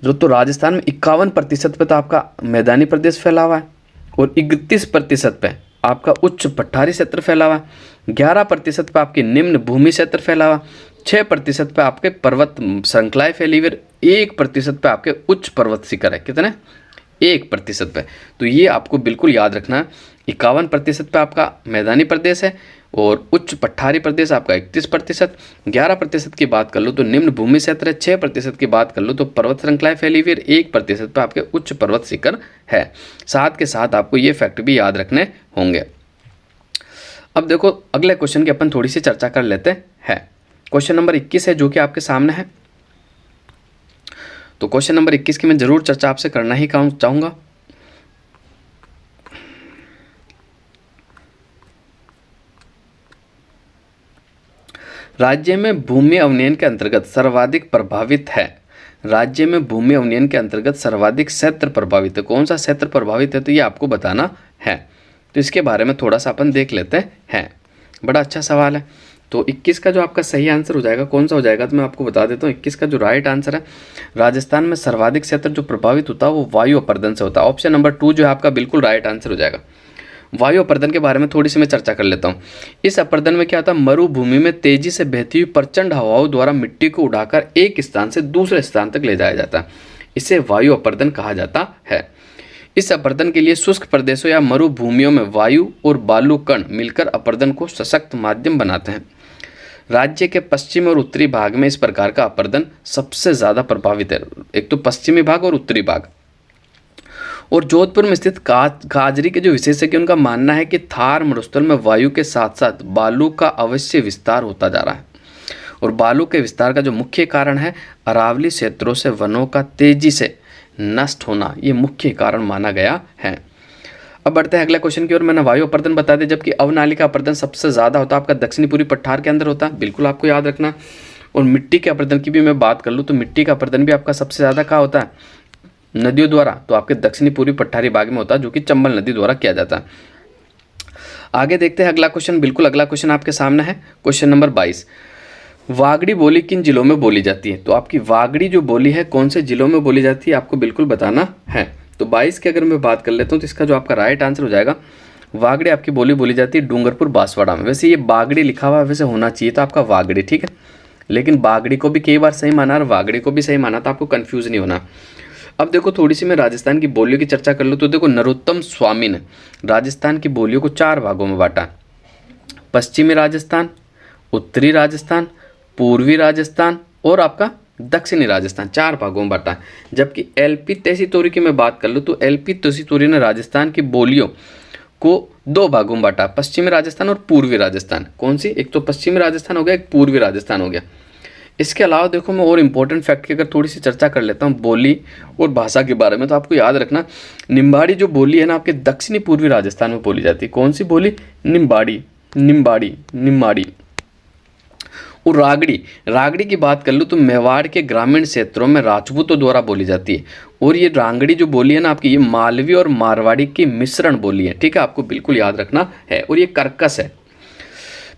जो तो राजस्थान में 51% पे तो आपका मैदानी प्रदेश फैला हुआ है और 31% पे आपका उच्च पठारी क्षेत्र फैला हुआ है, 11% पे आपके निम्न भूमि क्षेत्र फैला हुआ, 6% पे आपके पर्वत श्रृंखलाएं फैली हुई, 1% पे आपके उच्च पर्वत शिखर है। कितने? 1% पे। तो ये आपको बिल्कुल याद रखना है। 51% पे आपका मैदानी प्रदेश है और उच्च पठारी प्रदेश आपका 31%। 11% की बात कर लो तो निम्न भूमि क्षेत्र है, 6% की बात कर लो तो पर्वत श्रृंखलाएं फैली हुई, 1% पे आपके उच्च पर्वत शिखर है। साथ के साथ आपको ये फैक्ट भी याद रखने होंगे। अब देखो अगले क्वेश्चन की अपन थोड़ी सी चर्चा कर लेते हैं। क्वेश्चन नंबर 21 है जो कि आपके सामने है। तो क्वेश्चन नंबर 21 की मैं जरूर चर्चा आपसे करना ही चाहूंगा। राज्य में भूमि अवनयन के अंतर्गत सर्वाधिक प्रभावित है। राज्य में भूमि अवनयन के अंतर्गत सर्वाधिक क्षेत्र प्रभावित है। कौन सा क्षेत्र प्रभावित है? तो ये आपको बताना है। तो इसके बारे में थोड़ा सा अपन देख लेते हैं। बड़ा अच्छा सवाल है। तो 21 का जो आपका सही आंसर हो जाएगा कौन सा हो जाएगा? तो मैं आपको बता देता हूँ 21 का जो राइट आंसर है, राजस्थान में सर्वाधिक क्षेत्र जो प्रभावित होता है वो वायु अपर्दन से होता है। ऑप्शन नंबर 2 जो है आपका बिल्कुल राइट आंसर हो जाएगा। वायु अपर्दन के बारे में थोड़ी सी मैं चर्चा कर लेता हूँ। इस अपर्दन में क्या होता है? मरुभूमि में तेजी से बहती हुई प्रचंड हवाओं द्वारा मिट्टी को उड़ाकर एक स्थान से दूसरे स्थान तक ले जाया जाता है। इसे वायु अपर्दन कहा जाता है। इस अपर्दन के लिए शुष्क प्रदेशों या मरुभूमियों में वायु और बालू कण मिलकर अपर्दन को सशक्त माध्यम बनाते हैं। राज्य के पश्चिम और उत्तरी भाग में इस प्रकार का अपर्दन सबसे ज़्यादा प्रभावित है। एक तो पश्चिमी भाग और उत्तरी भाग। और जोधपुर में स्थित काजरी के जो विशेषज्ञ उनका मानना है कि थार मरुस्थल में वायु के साथ साथ बालू का अवश्य विस्तार होता जा रहा है और बालू के विस्तार का जो मुख्य कारण है अरावली क्षेत्रों से वनों का तेजी से नष्ट होना, ये मुख्य कारण माना गया है। अब बढ़ते हैं अगले क्वेश्चन की ओर। मैंने वायु अपर्दन बता दिया, जबकि अवनालिका अपर्दन सबसे ज़्यादा होता है आपका दक्षिणी पूर्वी पठार के अंदर होता है, बिल्कुल आपको याद रखना। और मिट्टी के अपर्दन की भी मैं बात कर लूँ तो मिट्टी का अपर्दन भी आपका सबसे ज़्यादा कहाँ होता है? नदियों द्वारा। तो आपके दक्षिणी पूर्वी पठारी भाग में होता है जो कि चंबल नदी द्वारा किया जाता है। आगे देखते हैं अगला क्वेश्चन। बिल्कुल अगला क्वेश्चन आपके सामने है, क्वेश्चन नंबर 22। वागड़ी बोली किन जिलों में बोली जाती है? तो आपकी वागड़ी जो बोली है कौन से जिलों में बोली जाती है आपको बिल्कुल बताना है। तो 22 की अगर मैं बात कर लेता हूँ तो इसका जो आपका राइट आंसर हो जाएगा, वागड़ी आपकी बोली जाती है डूंगरपुर बांसवाड़ा में। वैसे ये बागड़ी लिखा हुआ है, वैसे होना चाहिए था आपका वागड़ी, ठीक है, लेकिन बागड़ी को भी कई बार सही माना और वागड़ी को भी सही माना, तो आपको कन्फ्यूज़ नहीं होना। अब देखो थोड़ी सी मैं राजस्थान की बोलियों की चर्चा कर लूँ तो देखो नरोत्तम स्वामी ने राजस्थान की बोलियों को 4 भागों में बांटा। पश्चिमी राजस्थान, उत्तरी राजस्थान, पूर्वी राजस्थान और आपका दक्षिणी राजस्थान, 4 भागों में बांटा। जबकि एलपी तेसीतोरी की मैं बात कर लूँ तो एलपी तेसीतोरी ने राजस्थान की बोलियों को 2 भागों में बांटा, पश्चिमी राजस्थान और पूर्वी राजस्थान। कौन सी? एक तो पश्चिमी राजस्थान हो गया, एक पूर्वी राजस्थान हो गया। इसके अलावा देखो मैं और इम्पोर्टेंट फैक्ट की अगर थोड़ी सी चर्चा कर लेता हूँ बोली और भाषा के बारे में, तो आपको याद रखना निम्बाड़ी जो बोली है ना आपके दक्षिणी पूर्वी राजस्थान में बोली जाती है। कौन सी बोली? निम्बाड़ी, निम्बाड़ी। और रागड़ी की बात कर लूँ तो मेवाड़ के ग्रामीण क्षेत्रों में राजपूतों द्वारा बोली जाती है। और ये रांगड़ी जो बोली है ना आपकी, ये मालवी और मारवाड़ी की मिश्रण बोली है, ठीक है, आपको बिल्कुल याद रखना है। और ये कर्कश है।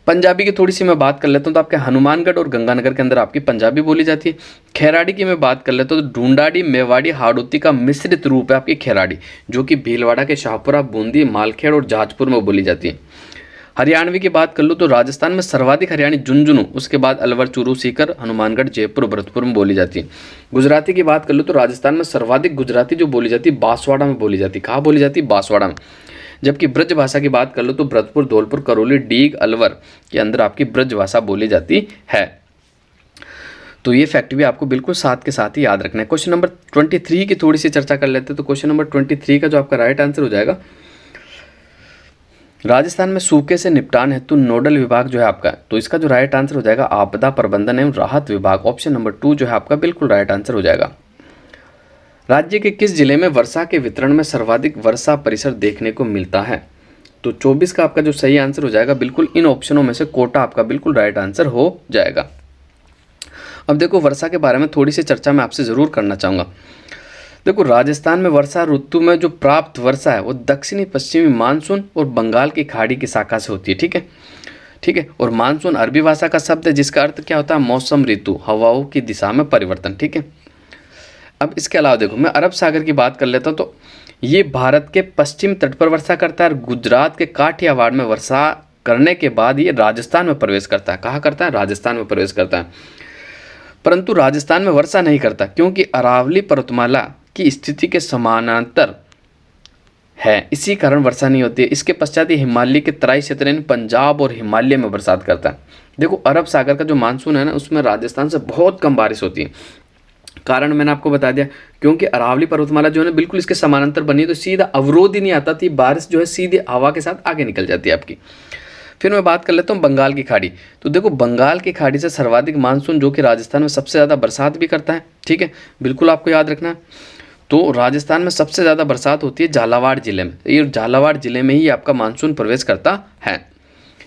पंजाबी की थोड़ी सी मैं बात कर लेता हूँ तो आपके हनुमानगढ़ और गंगानगर के अंदर आपकी पंजाबी बोली जाती है। खैराड़ी की मैं बात कर लेता हूँ तो ढूंढाड़ी, मेवाड़ी, हाड़ौती का मिश्रित रूप है आपकी खैराड़ी, जो कि भीलवाड़ा के शाहपुरा, बूंदी, मालखेड़ और जहाजपुर में बोली जाती है। हरियाणवी की बात कर लूँ तो राजस्थान में सर्वाधिक हरियाणी झुंझुनू, उसके बाद अलवर, चूरू, सीकर, हनुमानगढ़, जयपुर, भरतपुर में बोली जाती है। गुजराती की बात कर लूँ तो राजस्थान में सर्वाधिक गुजराती जो बोली जाती है बांसवाड़ा में बोली जाती है। कहाँ बोली जाती है? बांसवाड़ा में। जबकि ब्रज भाषा की बात कर लो तो भरतपुर, धौलपुर, करौली, डीग, अलवर के अंदर आपकी ब्रज भाषा बोली जाती है। तो ये फैक्ट भी आपको बिल्कुल साथ के साथ ही याद रखना है। क्वेश्चन नंबर 23 की थोड़ी सी चर्चा कर लेते हैं। तो क्वेश्चन नंबर 23 का जो आपका राइट आंसर हो जाएगा, राजस्थान में सूखे से निपटान हेतु नोडल विभाग जो है आपका, तो इसका जो राइट आंसर हो जाएगा आपदा प्रबंधन एवं राहत विभाग। ऑप्शन नंबर 2 जो है आपका बिल्कुल राइट आंसर हो जाएगा। राज्य के किस जिले में वर्षा के वितरण में सर्वाधिक वर्षा परिसर देखने को मिलता है? तो 24 का आपका जो सही आंसर हो जाएगा बिल्कुल इन ऑप्शनों में से कोटा आपका बिल्कुल राइट आंसर हो जाएगा। अब देखो वर्षा के बारे में थोड़ी सी चर्चा मैं आपसे ज़रूर करना चाहूँगा। देखो राजस्थान में वर्षा ऋतु में जो प्राप्त वर्षा है वो दक्षिणी पश्चिमी मानसून और बंगाल की खाड़ी की शाखा से होती है, ठीक है। और मानसून अरबी भाषा का शब्द है जिसका अर्थ क्या होता है? मौसम, ऋतु, हवाओं की दिशा में परिवर्तन, ठीक है। अब इसके अलावा देखो मैं अरब सागर की बात कर लेता हूँ तो ये भारत के पश्चिम तट पर वर्षा करता है और गुजरात के काठियावाड़ में वर्षा करने के बाद ये राजस्थान में प्रवेश करता है। कहाँ करता है? राजस्थान में प्रवेश करता है। परंतु राजस्थान में वर्षा नहीं करता क्योंकि अरावली पर्वतमाला की स्थिति के समानांतर है, इसी कारण वर्षा नहीं होती है। इसके पश्चात ये हिमालय के तराई क्षेत्र यानी पंजाब और हिमालय में बरसात करता है। देखो अरब सागर का जो मानसून है ना उसमें राजस्थान से बहुत कम बारिश होती है। कारण मैंने आपको बता दिया, क्योंकि अरावली पर्वतमाला जो है ना बिल्कुल इसके समानांतर बनी है, तो सीधा अवरोध ही नहीं आता थी, बारिश जो है सीधे हवा के साथ आगे निकल जाती है आपकी। फिर मैं बात कर लेता हूँ बंगाल की खाड़ी। तो देखो बंगाल की खाड़ी से सर्वाधिक मानसून जो कि राजस्थान में सबसे ज़्यादा बरसात भी करता है, ठीक है, बिल्कुल आपको याद रखना। तो राजस्थान में सबसे ज़्यादा बरसात होती है झालावाड़ जिले में, ये झालावाड़ जिले में ही आपका मानसून प्रवेश करता है,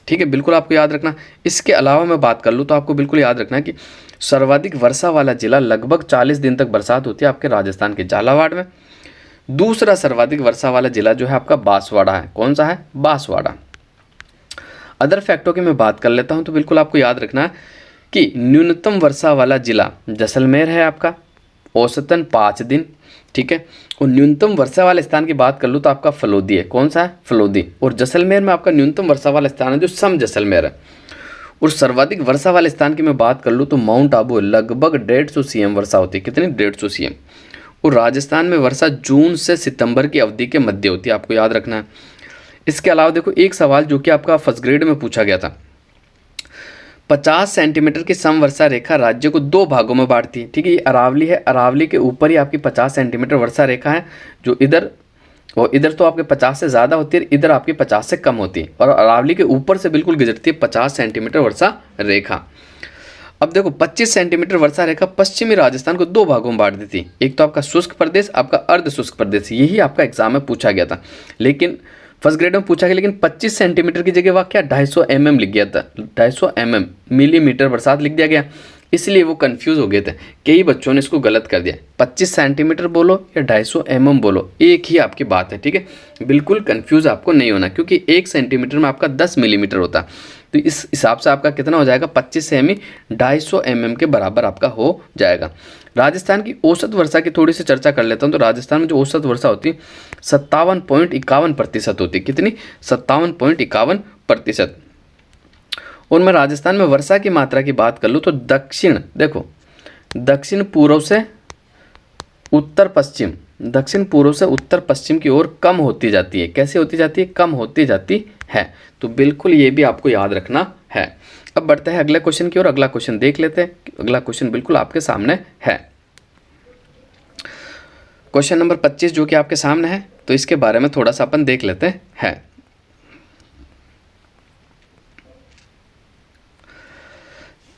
ठीक है, बिल्कुल आपको याद रखना। इसके अलावा मैं बात कर लूँ तो आपको बिल्कुल याद रखना कि सर्वाधिक वर्षा वाला जिला लगभग 40 दिन तक बरसात होती है आपके राजस्थान के झालावाड़ में। दूसरा सर्वाधिक वर्षा वाला जिला जो है आपका बांसवाड़ा है। कौन सा है? बांसवाड़ा। अदर फैक्टों की मैं बात कर लेता हूं तो बिल्कुल आपको याद रखना है कि न्यूनतम वर्षा वाला जिला जैसलमेर है आपका, औसतन 5 दिन, ठीक है। और न्यूनतम वर्षा वाले स्थान की बात कर लूँ तो आपका फलोदी है। कौन सा है? फलोदी। और जैसलमेर में आपका न्यूनतम वर्षा वाला स्थान है जो सम जैसलमेर है। और सर्वाधिक वर्षा वाले स्थान की मैं बात कर लूँ तो माउंट आबू है, लगभग 150 CM वर्षा होती है। कितनी? 150 CM। और राजस्थान में वर्षा जून से सितंबर की अवधि के मध्य होती है, आपको याद रखना है। इसके अलावा देखो एक सवाल जो कि आपका फर्स्ट ग्रेड में पूछा गया था, 50 सेंटीमीटर की समवर्षा रेखा राज्य को 2 भागों में बांटती है, ठीक है। ये अरावली है, अरावली के ऊपर ही आपकी 50 सेंटीमीटर वर्षा रेखा है, जो इधर और इधर तो आपके 50 से ज़्यादा होती है, इधर आपकी 50 से कम होती है, और अरावली के ऊपर से बिल्कुल गुजरती है 50 सेंटीमीटर वर्षा रेखा। अब देखो 25 सेंटीमीटर वर्षा रेखा पश्चिमी राजस्थान को 2 भागों में बांट देती है, एक तो आपका शुष्क प्रदेश, आपका अर्ध शुष्क प्रदेश। यही आपका एग्जाम में पूछा गया था, लेकिन फर्स्ट ग्रेड में पूछा गया, लेकिन 25 सेंटीमीटर की जगह वह क्या 250 mm लिख गया था, 250 mm मिलीमीटर बरसात लिख दिया गया। इसलिए वो कंफ्यूज हो गए थे। कई बच्चों ने इसको गलत कर दिया, 25 सेंटीमीटर बोलो या 250 mm बोलो, एक ही आपकी बात है, ठीक है। बिल्कुल कंफ्यूज आपको नहीं होना, क्योंकि 1 सेंटीमीटर में आपका 10 मिलीमीटर होता है। तो इस हिसाब से आपका कितना हो जाएगा, 25 सेमी 250 mm के बराबर आपका हो जाएगा। राजस्थान की औसत वर्षा की थोड़ी सी चर्चा कर लेता हूँ। तो राजस्थान में जो औसत वर्षा होती है 57.51% होती है। कितनी? 57.51%। और मैं राजस्थान में वर्षा की मात्रा की बात कर लूँ तो दक्षिण पूर्व से उत्तर पश्चिम, दक्षिण पूर्व से उत्तर पश्चिम की ओर कम होती जाती है। कैसे होती जाती है? कम होती जाती है। तो बिल्कुल ये भी आपको याद रखना है। अब बढ़ते हैं अगले क्वेश्चन की ओर। अगला क्वेश्चन देख लेते हैं। अगला क्वेश्चन बिल्कुल आपके सामने है, क्वेश्चन नंबर 25 जो कि आपके सामने है। तो इसके बारे में थोड़ा सा अपन देख लेते हैं।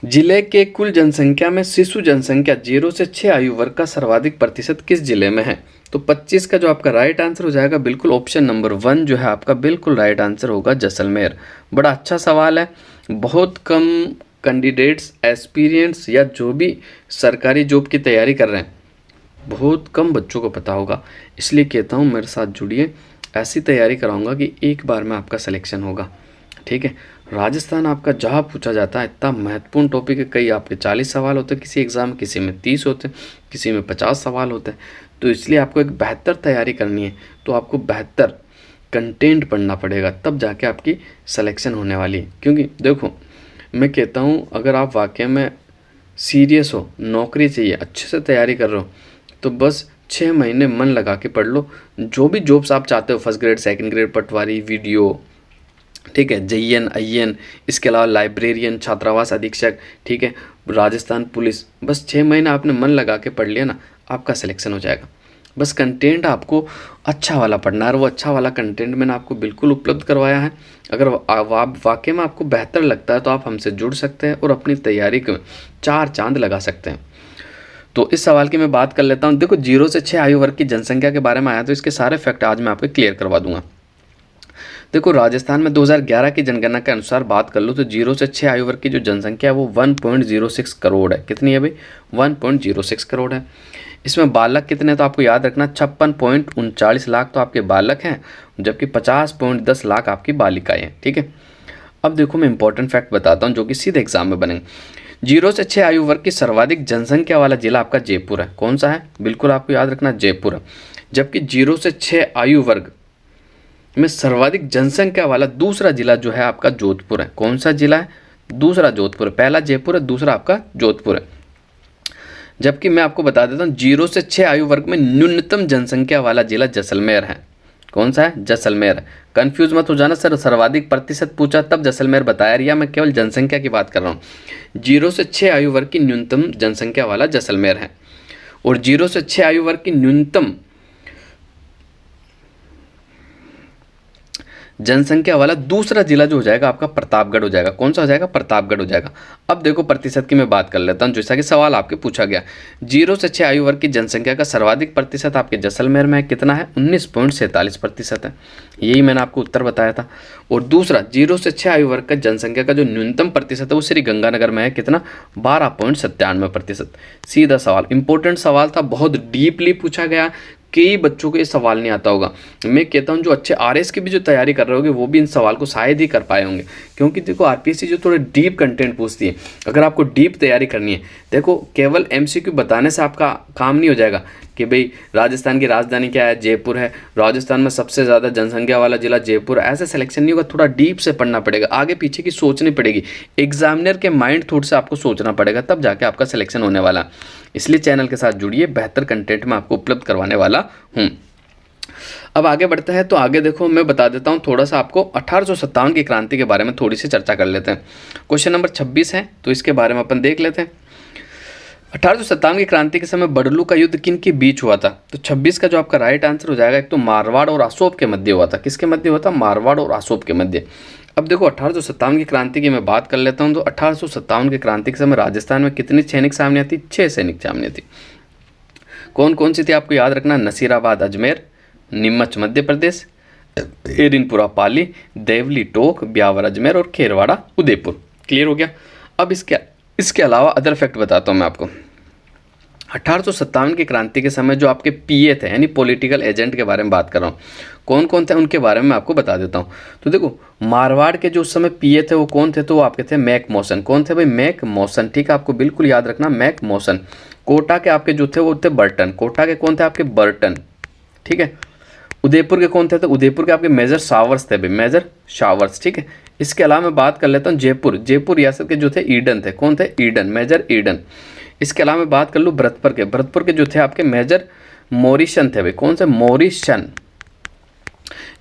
जिले के कुल जनसंख्या में शिशु जनसंख्या 0 से 6 आयु वर्ग का सर्वाधिक प्रतिशत किस जिले में है? तो 25 का जो आपका राइट आंसर हो जाएगा बिल्कुल ऑप्शन नंबर 1 जो है आपका बिल्कुल राइट आंसर होगा, जैसलमेर। बड़ा अच्छा सवाल है। बहुत कम कैंडिडेट्स एक्सपीरियंस या जो भी सरकारी जॉब की तैयारी कर रहे हैं, बहुत कम बच्चों को पता होगा। इसलिए कहता हूँ मेरे साथ जुड़िए, ऐसी तैयारी कराऊंगा कि एक बार में आपका सिलेक्शन होगा, ठीक है। राजस्थान आपका जहाँ पूछा जाता है इतना महत्वपूर्ण टॉपिक है। कई आपके 40 सवाल होते हैं किसी एग्ज़ाम में, किसी में 30 होते हैं, किसी में 50 सवाल होते हैं। तो इसलिए आपको एक बेहतर तैयारी करनी है, तो आपको बेहतर कंटेंट पढ़ना पड़ेगा, तब जाके आपकी सिलेक्शन होने वाली है। क्योंकि देखो मैं कहता हूँ, अगर आप वाकई में सीरियस हो, नौकरी चाहिए, अच्छे से तैयारी कर रहे हो, तो बस 6 महीने मन लगा के पढ़ लो। जो भी जॉब्स आप चाहते हो, फर्स्ट ग्रेड, सेकंड ग्रेड, पटवारी, वीडियो, ठीक है, JN IN, इसके अलावा लाइब्रेरियन, छात्रावास अधीक्षक, ठीक है, राजस्थान पुलिस, बस 6 महीने आपने मन लगा के पढ़ लिया ना, आपका सिलेक्शन हो जाएगा। बस कंटेंट आपको अच्छा वाला पढ़ना है, और वो अच्छा वाला कंटेंट मैंने आपको बिल्कुल उपलब्ध करवाया है। अगर आप वाकई में आपको बेहतर लगता है तो आप हमसे जुड़ सकते हैं और अपनी तैयारी को 4 चांद लगा सकते हैं। तो इस सवाल की मैं बात कर लेता हूँ। देखो 0 से 6 आयु वर्ग की जनसंख्या के बारे में आया, तो इसके सारे फैक्ट आज मैं आपको क्लियर करवा दूंगा। देखो राजस्थान में 2011 की जनगणना के अनुसार बात कर लो तो 0 से 6 आयु वर्ग की जो जनसंख्या है वो 1.06 करोड़ है। कितनी है भाई? 1.06 करोड़ है। इसमें बालक कितने, तो आपको याद रखना 56.39 लाख तो आपके बालक हैं, जबकि 50.10 लाख आपकी बालिकाएं हैं, ठीक है। अब देखो मैं इंपॉर्टेंट फैक्ट बताता हूँ जो कि सीधे एग्जाम में बनेंगे। 0 से 6 आयु वर्ग की सर्वाधिक जनसंख्या वाला जिला आपका जयपुर है। कौन सा है? बिल्कुल आपको याद रखना, जयपुर है। जबकि 0 से 6 आयु वर्ग में सर्वाधिक जनसंख्या वाला दूसरा जिला जो है आपका जोधपुर है। कौन सा जिला है? दूसरा जोधपुर है। पहला जयपुर है, दूसरा आपका जोधपुर है। जबकि मैं आपको बता देता हूँ 0 से 6 आयु वर्ग में न्यूनतम जनसंख्या वाला जिला जैसलमेर है। कौन सा है? जैसलमेर है। कंफ्यूज मत हो जाना, सर सर्वाधिक प्रतिशत पूछा तब जैसलमेर बताया, या मैं केवल जनसंख्या की बात कर रहा हूँ। 0 से 6 आयु वर्ग की न्यूनतम जनसंख्या वाला जैसलमेर है, और 0 से 6 आयु वर्ग की न्यूनतम जनसंख्या वाला दूसरा जिला जो हो जाएगा आपका प्रतापगढ़ हो जाएगा। कौन सा हो जाएगा? प्रतापगढ़ हो जाएगा। अब देखो प्रतिशत की मैं बात कर लेता हूँ, जैसा कि सवाल आपके पूछा गया। 0 से 6 आयु वर्ग की जनसंख्या का सर्वाधिक प्रतिशत आपके जैसलमेर में है। कितना है? 19.47% है। यही मैंने आपको उत्तर बताया था। और दूसरा 0 से 6 आयु वर्ग का जनसंख्या का जो न्यूनतम प्रतिशत है वो श्री गंगानगर में है। कितना? 12.97%। सीधा सवाल, इंपॉर्टेंट सवाल था, बहुत डीपली पूछा गया। कई बच्चों को ये सवाल नहीं आता होगा। मैं कहता हूँ जो अच्छे RS की भी जो तैयारी कर रहे होंगे वो भी इन सवाल को शायद ही कर पाए होंगे, क्योंकि देखो RPSC जो थोड़े डीप कंटेंट पूछती है। अगर आपको डीप तैयारी करनी है, देखो केवल MCQ बताने से आपका काम नहीं हो जाएगा कि भाई राजस्थान की राजधानी क्या है? जयपुर है। राजस्थान में सबसे ज़्यादा जनसंख्या वाला जिला जयपुर है। ऐसा सिलेक्शन नहीं होगा, थोड़ा डीप से पढ़ना पड़ेगा, आगे पीछे की सोचनी पड़ेगी, एग्जामिनर के माइंड थोड़ा से आपको सोचना पड़ेगा, तब जाके आपका सिलेक्शन होने वाला। इसलिए चैनल के साथ जुड़िए, बेहतर कंटेंट मैं आपको उपलब्ध करवाने वाला हूँ। अब आगे बढ़ते हैं। तो आगे देखो मैं बता देता हूँ थोड़ा सा आपको 1857 की क्रांति के बारे में थोड़ी सी चर्चा कर लेते हैं। क्वेश्चन नंबर 26 है, तो इसके बारे में अपन देख लेते हैं। 1857 की क्रांति के समय बडलू का युद्ध किन के बीच हुआ था? तो 26 का जो आपका राइट आंसर हो जाएगा, एक तो मारवाड़ और आसोब के मध्य हुआ था। किसके मध्य हुआ था? मारवाड़ और आसोब के मध्य। अब देखो 1857 की क्रांति की मैं बात कर लेता हूँ। तो 1857 की क्रांति के समय राजस्थान में कितनी सैनिक सामने थी? 6 सैनिक सामने थी। कौन कौन सी थी आपको याद रखना? नसीराबाद अजमेर, नीमच मध्य प्रदेश, एरिनपुरा पाली, देवली टोक, ब्यावर अजमेर और खेरवाड़ा उदयपुर। क्लियर हो गया? अब इसके इसके अलावा अदर फैक्ट बताता हूँ मैं आपको। 1857 की क्रांति के समय जो आपके पीए थे, यानी पॉलिटिकल एजेंट के बारे में बात कर रहा हूँ, कौन कौन थे उनके बारे में मैं आपको बता देता हूँ। तो देखो, मारवाड़ के जो उस समय पीए थे वो कौन थे, तो वो आपके थे मैक मौसन। कौन थे भाई? मैक मौसन। ठीक है, आपको बिल्कुल याद रखना, मैक मौसन। कोटा के आपके जो थे वो थे बर्टन। कोटा के कौन थे आपके? बर्टन। ठीक है। उदयपुर के कौन थे? तो उदयपुर के आपके मेजर शावर्स थे भाई, मेजर शावर्स। ठीक है। इसके अलावा मैं बात कर लेता हूँ जयपुर। जयपुर रियासत के जो थे ईडन थे। कौन थे? Eden, major Eden. इसके अलावा मैं बात कर लूँ भरतपुर के। भरतपुर के जो थे आपके मेजर मोरिशन थे भाई। कौन से? मोरिशन।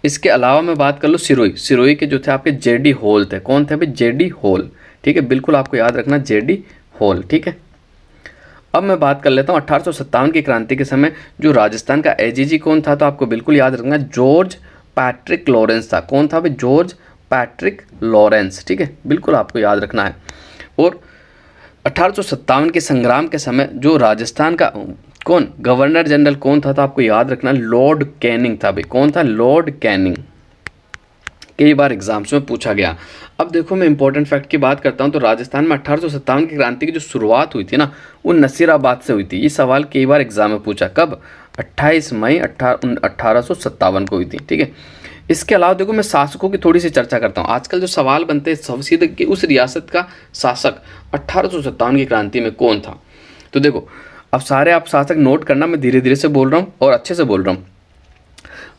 इसके अलावा मैं बात कर लूँ सिरोही। सिरोही के जो थे आपके जेडी होल थे। कौन थे भाई? JD Hall. ठीक है, बिल्कुल आपको याद रखना, जेडी होल। ठीक है। अब मैं बात कर लेता हूँ 1857 की क्रांति के समय जो राजस्थान का एजीजी कौन था, तो आपको बिल्कुल याद रखना, जॉर्ज पैट्रिक लॉरेंस था। कौन था भाई? George Patrick Lawrence. ठीक है, बिल्कुल आपको याद रखना है। और 1857 के संग्राम के समय जो राजस्थान का कौन गवर्नर जनरल कौन था, तो आपको याद रखना लॉर्ड कैनिंग था भाई। कौन था? Lord Canning. कई बार एग्जाम्स में पूछा गया। अब देखो, मैं इंपॉर्टेंट फैक्ट की बात करता हूँ, तो राजस्थान में 1857 की क्रांति की जो शुरुआत हुई थी ना, वो नसीराबाद से हुई थी। ये सवाल कई बार एग्जाम में पूछा। कब? 28 मई 1857 को हुई थी। ठीक है। इसके अलावा देखो, मैं शासकों की थोड़ी सी चर्चा करता हूँ। आजकल जो सवाल बनते हैं सब सीधे कि उस रियासत का शासक 1857 की क्रांति में कौन था। तो देखो, अब सारे आप शासक नोट करना, मैं धीरे धीरे से बोल रहा हूँ और अच्छे से बोल रहा हूँ।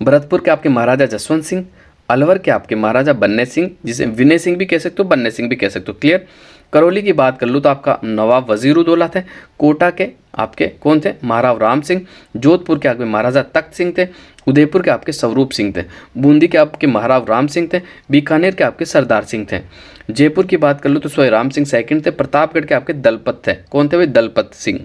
भरतपुर के आपके महाराजा जसवंत सिंह। अलवर के आपके महाराजा बन्ने सिंह, जिसे विनय सिंह भी कह सकते हो, बन्ने सिंह भी कह सकते हो। क्लियर। करौली की बात कर लूँ तो आपका नवाब वजीरुद्दौला थे। कोटा के आपके कौन थे? महाराव राम सिंह। जोधपुर के आपके महाराजा तख्त सिंह थे। उदयपुर के आपके स्वरूप सिंह थे। बूंदी के आपके महाराव राम सिंह थे। बीकानेर के आपके सरदार सिंह थे। जयपुर की बात कर लूँ तो स्वयं राम सिंह सेकंड थे। प्रतापगढ़ के आपके दलपत थे। कौन थे भाई? दलपत सिंह।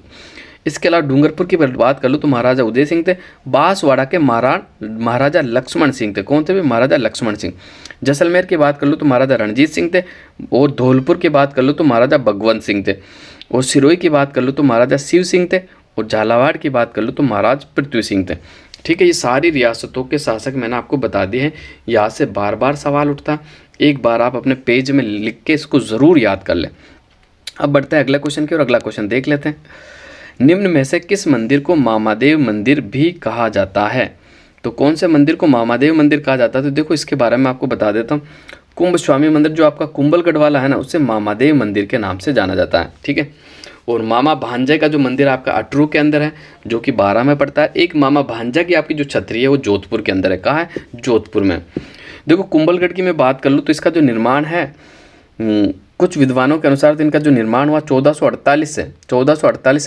इसके अलावा डूंगरपुर की बात कर लूँ तो महाराजा उदय सिंह थे। बांसवाड़ा के महाराजा लक्ष्मण सिंह थे। कौन थे भाई? महाराजा लक्ष्मण सिंह। जैसलमेर की बात कर लूँ तो महाराजा रणजीत सिंह थे। और धौलपुर की बात कर लूँ तो महाराजा भगवंत सिंह थे। और सिरोही की बात कर लूँ तो महाराजा शिव सिंह थे। और झालावाड़ की बात कर लूँ तो महाराज पृथ्वी सिंह थे। ठीक है, ये सारी रियासतों के शासक मैंने आपको बता दिए हैं। यहाँ से बार बार सवाल उठता, एक बार आप अपने पेज में लिख के इसको ज़रूर याद कर लें। अब बढ़ते हैं अगले क्वेश्चन की और अगला क्वेश्चन देख लेते हैं। निम्न में से किस मंदिर को मामादेव मंदिर भी कहा जाता है? तो कौन से मंदिर को मामादेव मंदिर कहा जाता है? तो देखो, इसके बारे में आपको बता देता हूँ। कुंभ स्वामी मंदिर जो आपका कुंभलगढ़ वाला है ना, उसे मामादेव मंदिर के नाम से जाना जाता है। ठीक है। और मामा भांजे का जो मंदिर आपका अटरू के अंदर है, जो कि 12 में पड़ता है। एक मामा भांजा की आपकी जो छतरी है वो जोधपुर के अंदर है। कहाँ है? जोधपुर में। देखो, कुंभलगढ़ की मैं बात कर लूँ तो इसका जो निर्माण है, कुछ विद्वानों के अनुसार तो इनका जो निर्माण हुआ 1448 से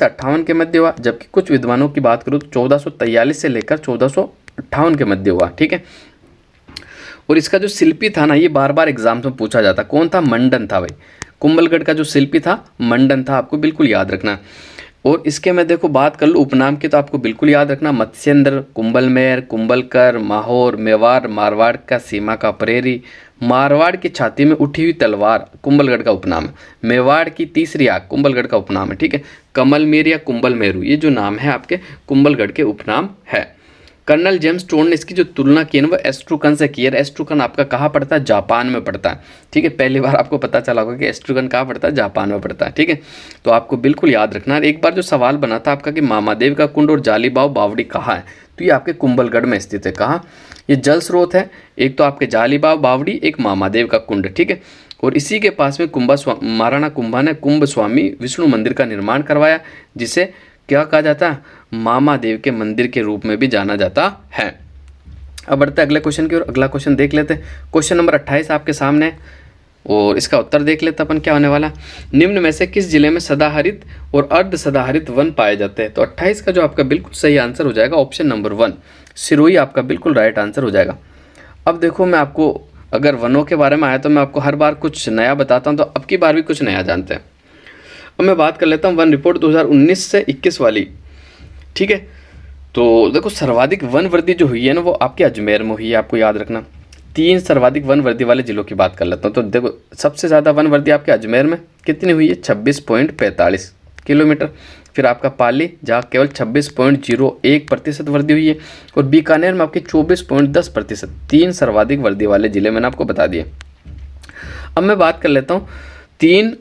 58 के मध्य हुआ, जबकि कुछ विद्वानों की बात करूँ तो 1443 से लेकर 1458 के मध्य हुआ। ठीक है। और इसका जो शिल्पी था ना, ये बार बार एग्जाम्स में पूछा जाता। कौन था? मंडन था भाई। कुंभलगढ़ का जो शिल्पी था मंडन था, आपको बिल्कुल याद रखना। और इसके मैं देखो बात कर लूँ उपनाम की, तो आपको बिल्कुल याद रखना, मत्स्येंद्र, कुंभलमेर, कुंभलकर, माहौर, मेवाड़, मारवाड़ का सीमा का परेरी, मारवाड़ की छाती में उठी हुई तलवार कुंभलगढ़ का उपनाम है। मेवाड़ की तीसरी आग कुंभलगढ़ का उपनाम है। ठीक है। कमलमेर या कुंभल मेरू, ये जो नाम है आपके कुंभलगढ़ के उपनाम है। कर्नल जेम्स टोन ने इसकी जो तुलना की है ना, वो एस्ट्रूकन से की है। एस्ट्रूकन आपका कहाँ पड़ता है? जापान में पड़ता है। ठीक है, पहली बार आपको पता चला होगा कि एस्ट्रूकन कहाँ पड़ता है? जापान में पड़ता है। ठीक है, तो आपको बिल्कुल याद रखना है। एक बार जो सवाल बना था आपका कि मामादेव का कुंड और जालीबाव बावड़ी कहाँ है, तो ये आपके कुंभलगढ़ में स्थित है। कहाँ? ये जल स्रोत है, एक तो आपके जालीबाव बावड़ी, एक मामादेव का कुंड। ठीक है। और इसी के पास में महाराणा कुंभा ने कुंभ स्वामी विष्णु मंदिर का निर्माण करवाया, जिसे क्या कहा जाता है? मामादेव के मंदिर के रूप में भी जाना जाता है। अब बढ़ते अगले क्वेश्चन की ओर। अगला क्वेश्चन देख लेते हैं। क्वेश्चन नंबर 28 आपके सामने है और इसका उत्तर देख लेते अपन क्या होने वाला। निम्न में से किस जिले में सदाहरित और अर्ध सदाहरित वन पाए जाते हैं? तो 28 का जो आपका बिल्कुल सही आंसर हो जाएगा ऑप्शन नंबर 1, सिरोही आपका बिल्कुल राइट आंसर हो जाएगा। अब देखो, मैं आपको अगर वनों के बारे में आया तो मैं आपको हर बार कुछ नया बताता हूँ, तो अब की बार भी कुछ नया जानते हैं। अब मैं बात कर लेता हूँ वन रिपोर्ट 2019 से 21 वाली। ठीक है, तो देखो सर्वाधिक वन वृद्धि जो हुई है ना, वो आपके अजमेर में हुई है। आपको याद रखना, 3 सर्वाधिक वन वृद्धि वाले जिलों की बात कर लेता हूँ। तो देखो, सबसे ज़्यादा वन वृद्धि आपके अजमेर में कितनी हुई है? 26.45 किलोमीटर। फिर आपका पाली, जहाँ केवल 26.01% वृद्धि हुई है। और बीकानेर में आपकी 24.10%। 3 सर्वाधिक वृद्धि वाले जिले मैंने आपको बता दिए। अब मैं बात कर लेता हूँ 3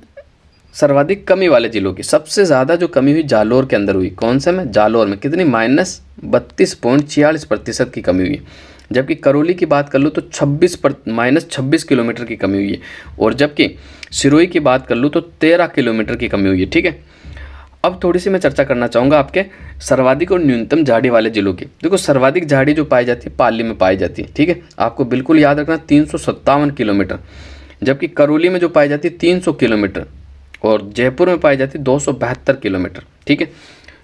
सर्वाधिक कमी वाले जिलों की सबसे ज़्यादा जो कमी हुई जालोर के अंदर हुई। कौन से में? जालोर में। कितनी? -32.46% की कमी हुई। जबकि करौली की बात कर लूँ तो -26 किलोमीटर की कमी हुई है। और जबकि सिरोही की बात कर लूँ तो 13 किलोमीटर की कमी हुई है। ठीक है, अब थोड़ी सी मैं चर्चा करना चाहूँगा आपके सर्वाधिक और न्यूनतम झाड़ी वाले जिलों की। देखो, सर्वाधिक झाड़ी जो पाई जाती है पाली में पाई जाती है। ठीक है, आपको बिल्कुल याद रखना 357 किलोमीटर। जबकि करौली में जो पाई जाती है 300 किलोमीटर और जयपुर में पाई जाती है 272 किलोमीटर। ठीक है,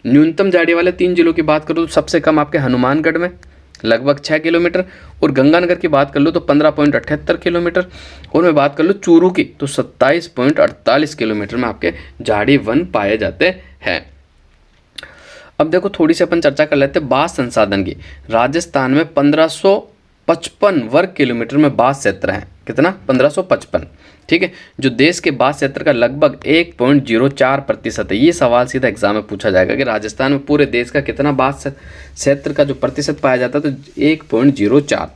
न्यूनतम झाड़ी वाले 3 जिलों की बात करूँ तो सबसे कम आपके हनुमानगढ़ में लगभग 6 किलोमीटर, और गंगानगर की बात कर लो तो 15.78 किलोमीटर, और मैं बात कर लूँ चूरू की तो 27.48 किलोमीटर में आपके झाड़ी वन पाए जाते हैं। अब देखो, थोड़ी सी अपन चर्चा कर लेते हैं बाँस संसाधन की। राजस्थान में 1555 वर्ग किलोमीटर में बाँस क्षेत्र है। कितना? 1555। ठीक है, जो देश के बाँस क्षेत्र का लगभग 1.04% है। ये सवाल सीधा एग्जाम में पूछा जाएगा कि राजस्थान में पूरे देश का कितना बाँस क्षेत्र का जो प्रतिशत पाया जाता है, तो 1.04।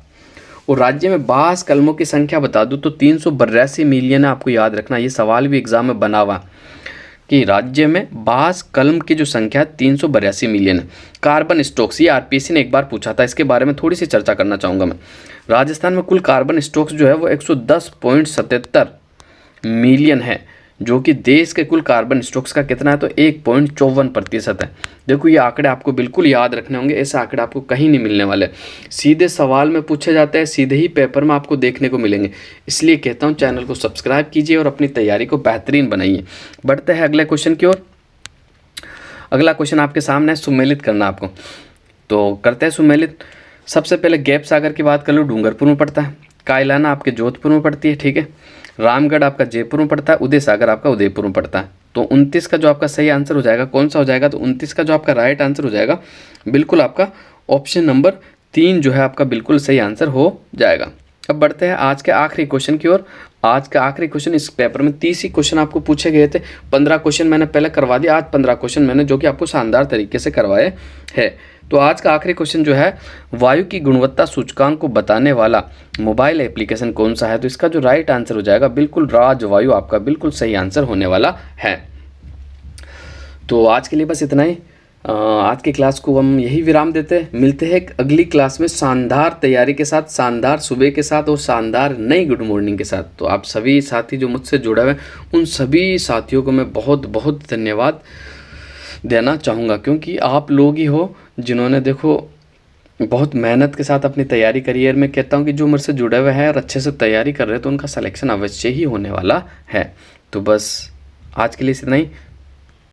और राज्य में बाँस कलमों की संख्या बता दूं तो 382 मिलियन है। आपको याद रखना, ये सवाल भी एग्जाम में बना हुआ कि राज्य में बाँस कलम की जो संख्या 382 मिलियन है। कार्बन स्टॉक्स, ये आरपीएससी ने एक बार पूछा था, इसके बारे में थोड़ी सी चर्चा करना चाहूँगा मैं। राजस्थान में कुल कार्बन स्टॉक्स जो है वो 110.77 मिलियन है, जो कि देश के कुल कार्बन स्टॉक्स का कितना है? तो 1.54% है। देखो, ये आंकड़े आपको बिल्कुल याद रखने होंगे, ऐसे आंकड़े आपको कहीं नहीं मिलने वाले। सीधे सवाल में पूछे जाते हैं, सीधे ही पेपर में आपको देखने को मिलेंगे। इसलिए कहता हूँ चैनल को सब्सक्राइब कीजिए और अपनी तैयारी को बेहतरीन बनाइए। बढ़ते हैं अगले क्वेश्चन की ओर। अगला क्वेश्चन आपके सामने है, सुमेलित करना आपको, तो करते हैं सुमेलित। सबसे पहले गैप सागर की बात कर लो, डूंगरपुर में पड़ता है। कायलाना आपके जोधपुर में पड़ती है। ठीक है, रामगढ़ आपका जयपुर में पड़ता है। उदय सागर आपका उदयपुर में पड़ता है। तो 29 का जो आपका सही आंसर हो जाएगा कौन सा हो जाएगा? तो 29 का जो आपका राइट आंसर हो जाएगा बिल्कुल आपका ऑप्शन नंबर 3 जो है आपका बिल्कुल सही आंसर हो जाएगा। अब बढ़ते हैं आज के आखिरी क्वेश्चन की ओर। आज का आखिरी क्वेश्चन, इस पेपर में 30 ही क्वेश्चन आपको पूछे गए थे। 15 क्वेश्चन मैंने पहले करवा दिया, आज 15 क्वेश्चन मैंने जो कि आपको शानदार तरीके से करवाए हैं। तो आज का आखिरी क्वेश्चन जो है, वायु की गुणवत्ता सूचकांक को बताने वाला मोबाइल एप्लीकेशन कौन सा है? तो इसका जो राइट आंसर हो जाएगा बिल्कुल राजवायु आपका बिल्कुल सही आंसर होने वाला है। तो आज के लिए बस इतना ही। आज की क्लास को हम यही विराम देते हैं। मिलते हैं अगली क्लास में शानदार तैयारी के साथ, शानदार सुबह के साथ और शानदार नई गुड मॉर्निंग के साथ। तो आप सभी साथी जो मुझसे जुड़े हुए उन सभी साथियों को मैं बहुत बहुत धन्यवाद देना चाहूँगा, क्योंकि आप लोग ही हो जिन्होंने देखो बहुत मेहनत के साथ अपनी तैयारी करी है। मैं कहता हूँ कि जो मेरे से जुड़े हुए हैं और अच्छे से तैयारी कर रहे हैं तो उनका सिलेक्शन अवश्य ही होने वाला है। तो बस आज के लिए इतना ही।